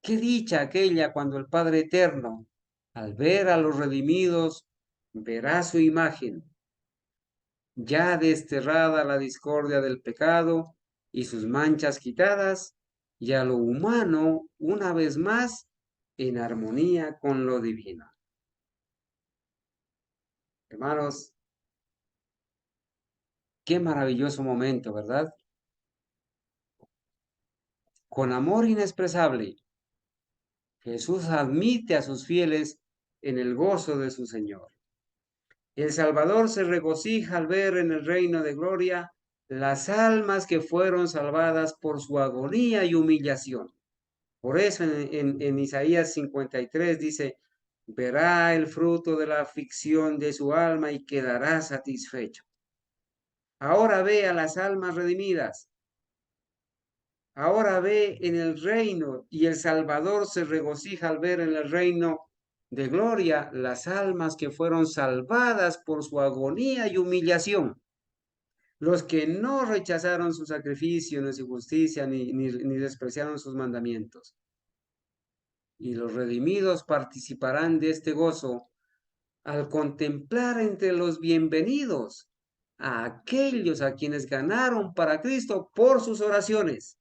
Qué dicha aquella cuando el Padre Eterno, al ver a los redimidos, verá su imagen, ya desterrada la discordia del pecado y sus manchas quitadas, y a lo humano, una vez más, en armonía con lo divino. Hermanos, qué maravilloso momento, ¿verdad? Con amor inexpresable, Jesús admite a sus fieles en el gozo de su Señor. El Salvador se regocija al ver en el reino de gloria las almas que fueron salvadas por su agonía y humillación. Por eso en Isaías 53 dice, verá el fruto de la aflicción de su alma y quedará satisfecho. Ahora ve a las almas redimidas. Ahora ve en el reino y el Salvador se regocija al ver en el reino de gloria las almas que fueron salvadas por su agonía y humillación. Los que no rechazaron su sacrificio, ni su justicia, ni despreciaron sus mandamientos. Y los redimidos participarán de este gozo al contemplar entre los bienvenidos a aquellos a quienes ganaron para Cristo por sus oraciones,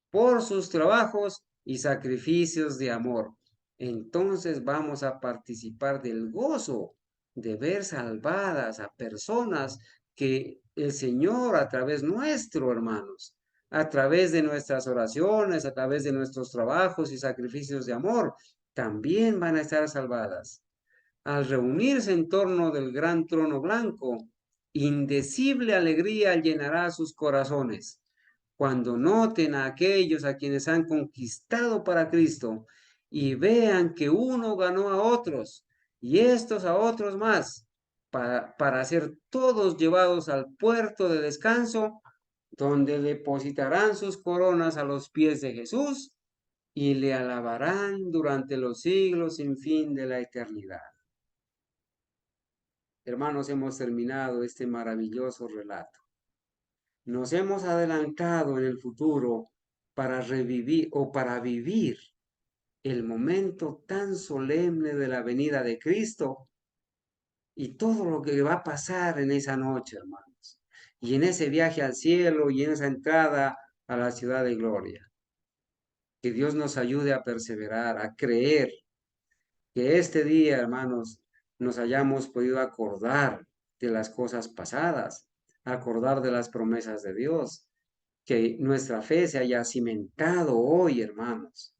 por sus trabajos y sacrificios de amor. Entonces vamos a participar del gozo de ver salvadas a personas que el Señor a través nuestro, hermanos, a través de nuestras oraciones, a través de nuestros trabajos y sacrificios de amor, también van a estar salvadas. Al reunirse en torno del gran trono blanco, indecible alegría llenará sus corazones cuando noten a aquellos a quienes han conquistado para Cristo y vean que uno ganó a otros y estos a otros más, para ser todos llevados al puerto de descanso, donde depositarán sus coronas a los pies de Jesús y le alabarán durante los siglos sin fin de la eternidad. Hermanos, hemos terminado este maravilloso relato. Nos hemos adelantado en el futuro para revivir o para vivir el momento tan solemne de la venida de Cristo y todo lo que va a pasar en esa noche, hermanos, y en ese viaje al cielo y en esa entrada a la ciudad de gloria. Que Dios nos ayude a perseverar, a creer que este día, hermanos, nos hayamos podido acordar de las cosas pasadas, acordar de las promesas de Dios, que nuestra fe se haya cimentado hoy, hermanos.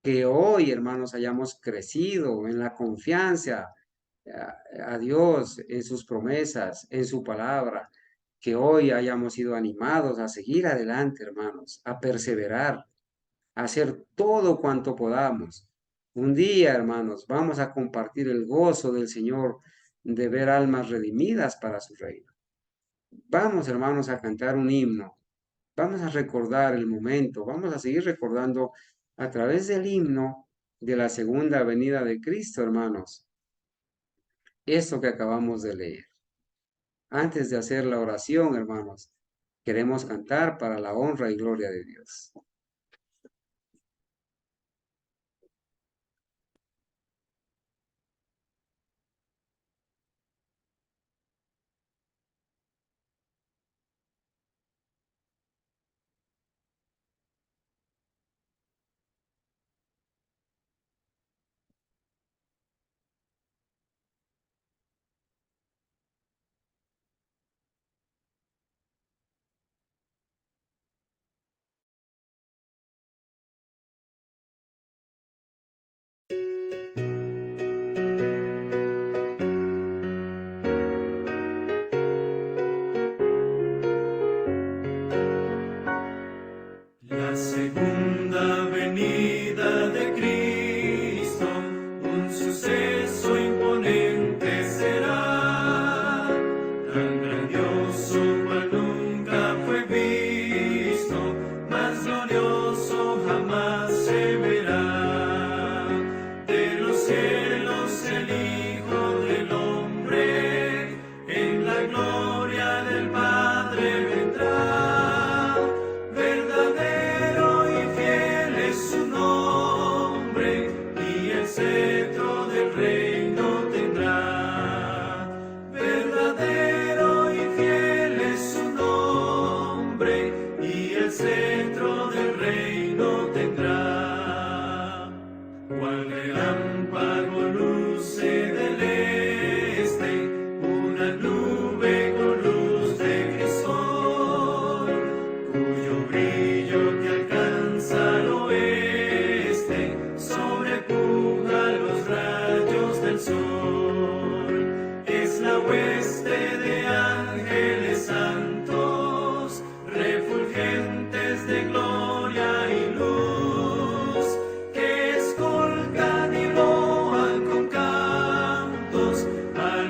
Que hoy, hermanos, hayamos crecido en la confianza a Dios, en sus promesas, en su palabra. Que hoy hayamos sido animados a seguir adelante, hermanos, a perseverar, a hacer todo cuanto podamos. Un día, hermanos, vamos a compartir el gozo del Señor de ver almas redimidas para su reino. Vamos, hermanos, a cantar un himno. Vamos a recordar el momento, vamos a seguir recordando a través del himno de la segunda venida de Cristo, hermanos, esto que acabamos de leer. Antes de hacer la oración, hermanos, queremos cantar para la honra y gloria de Dios.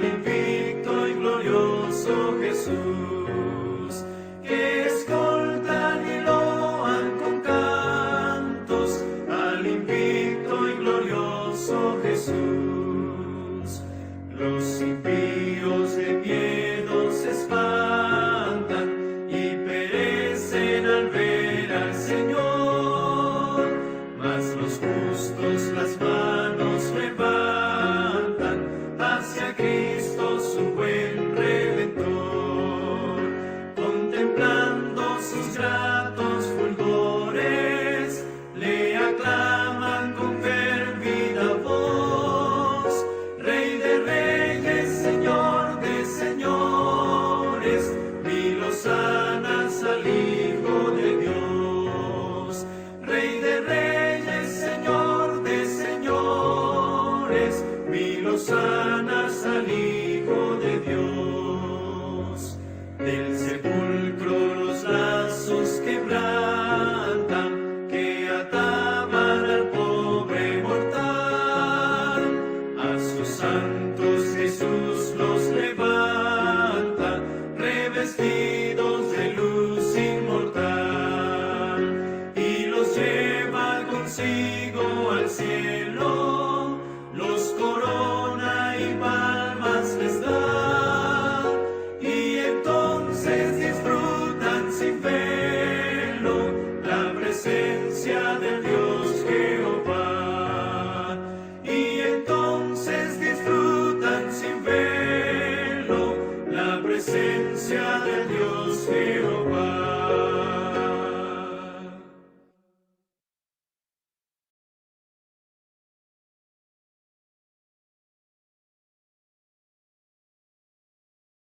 al infierno.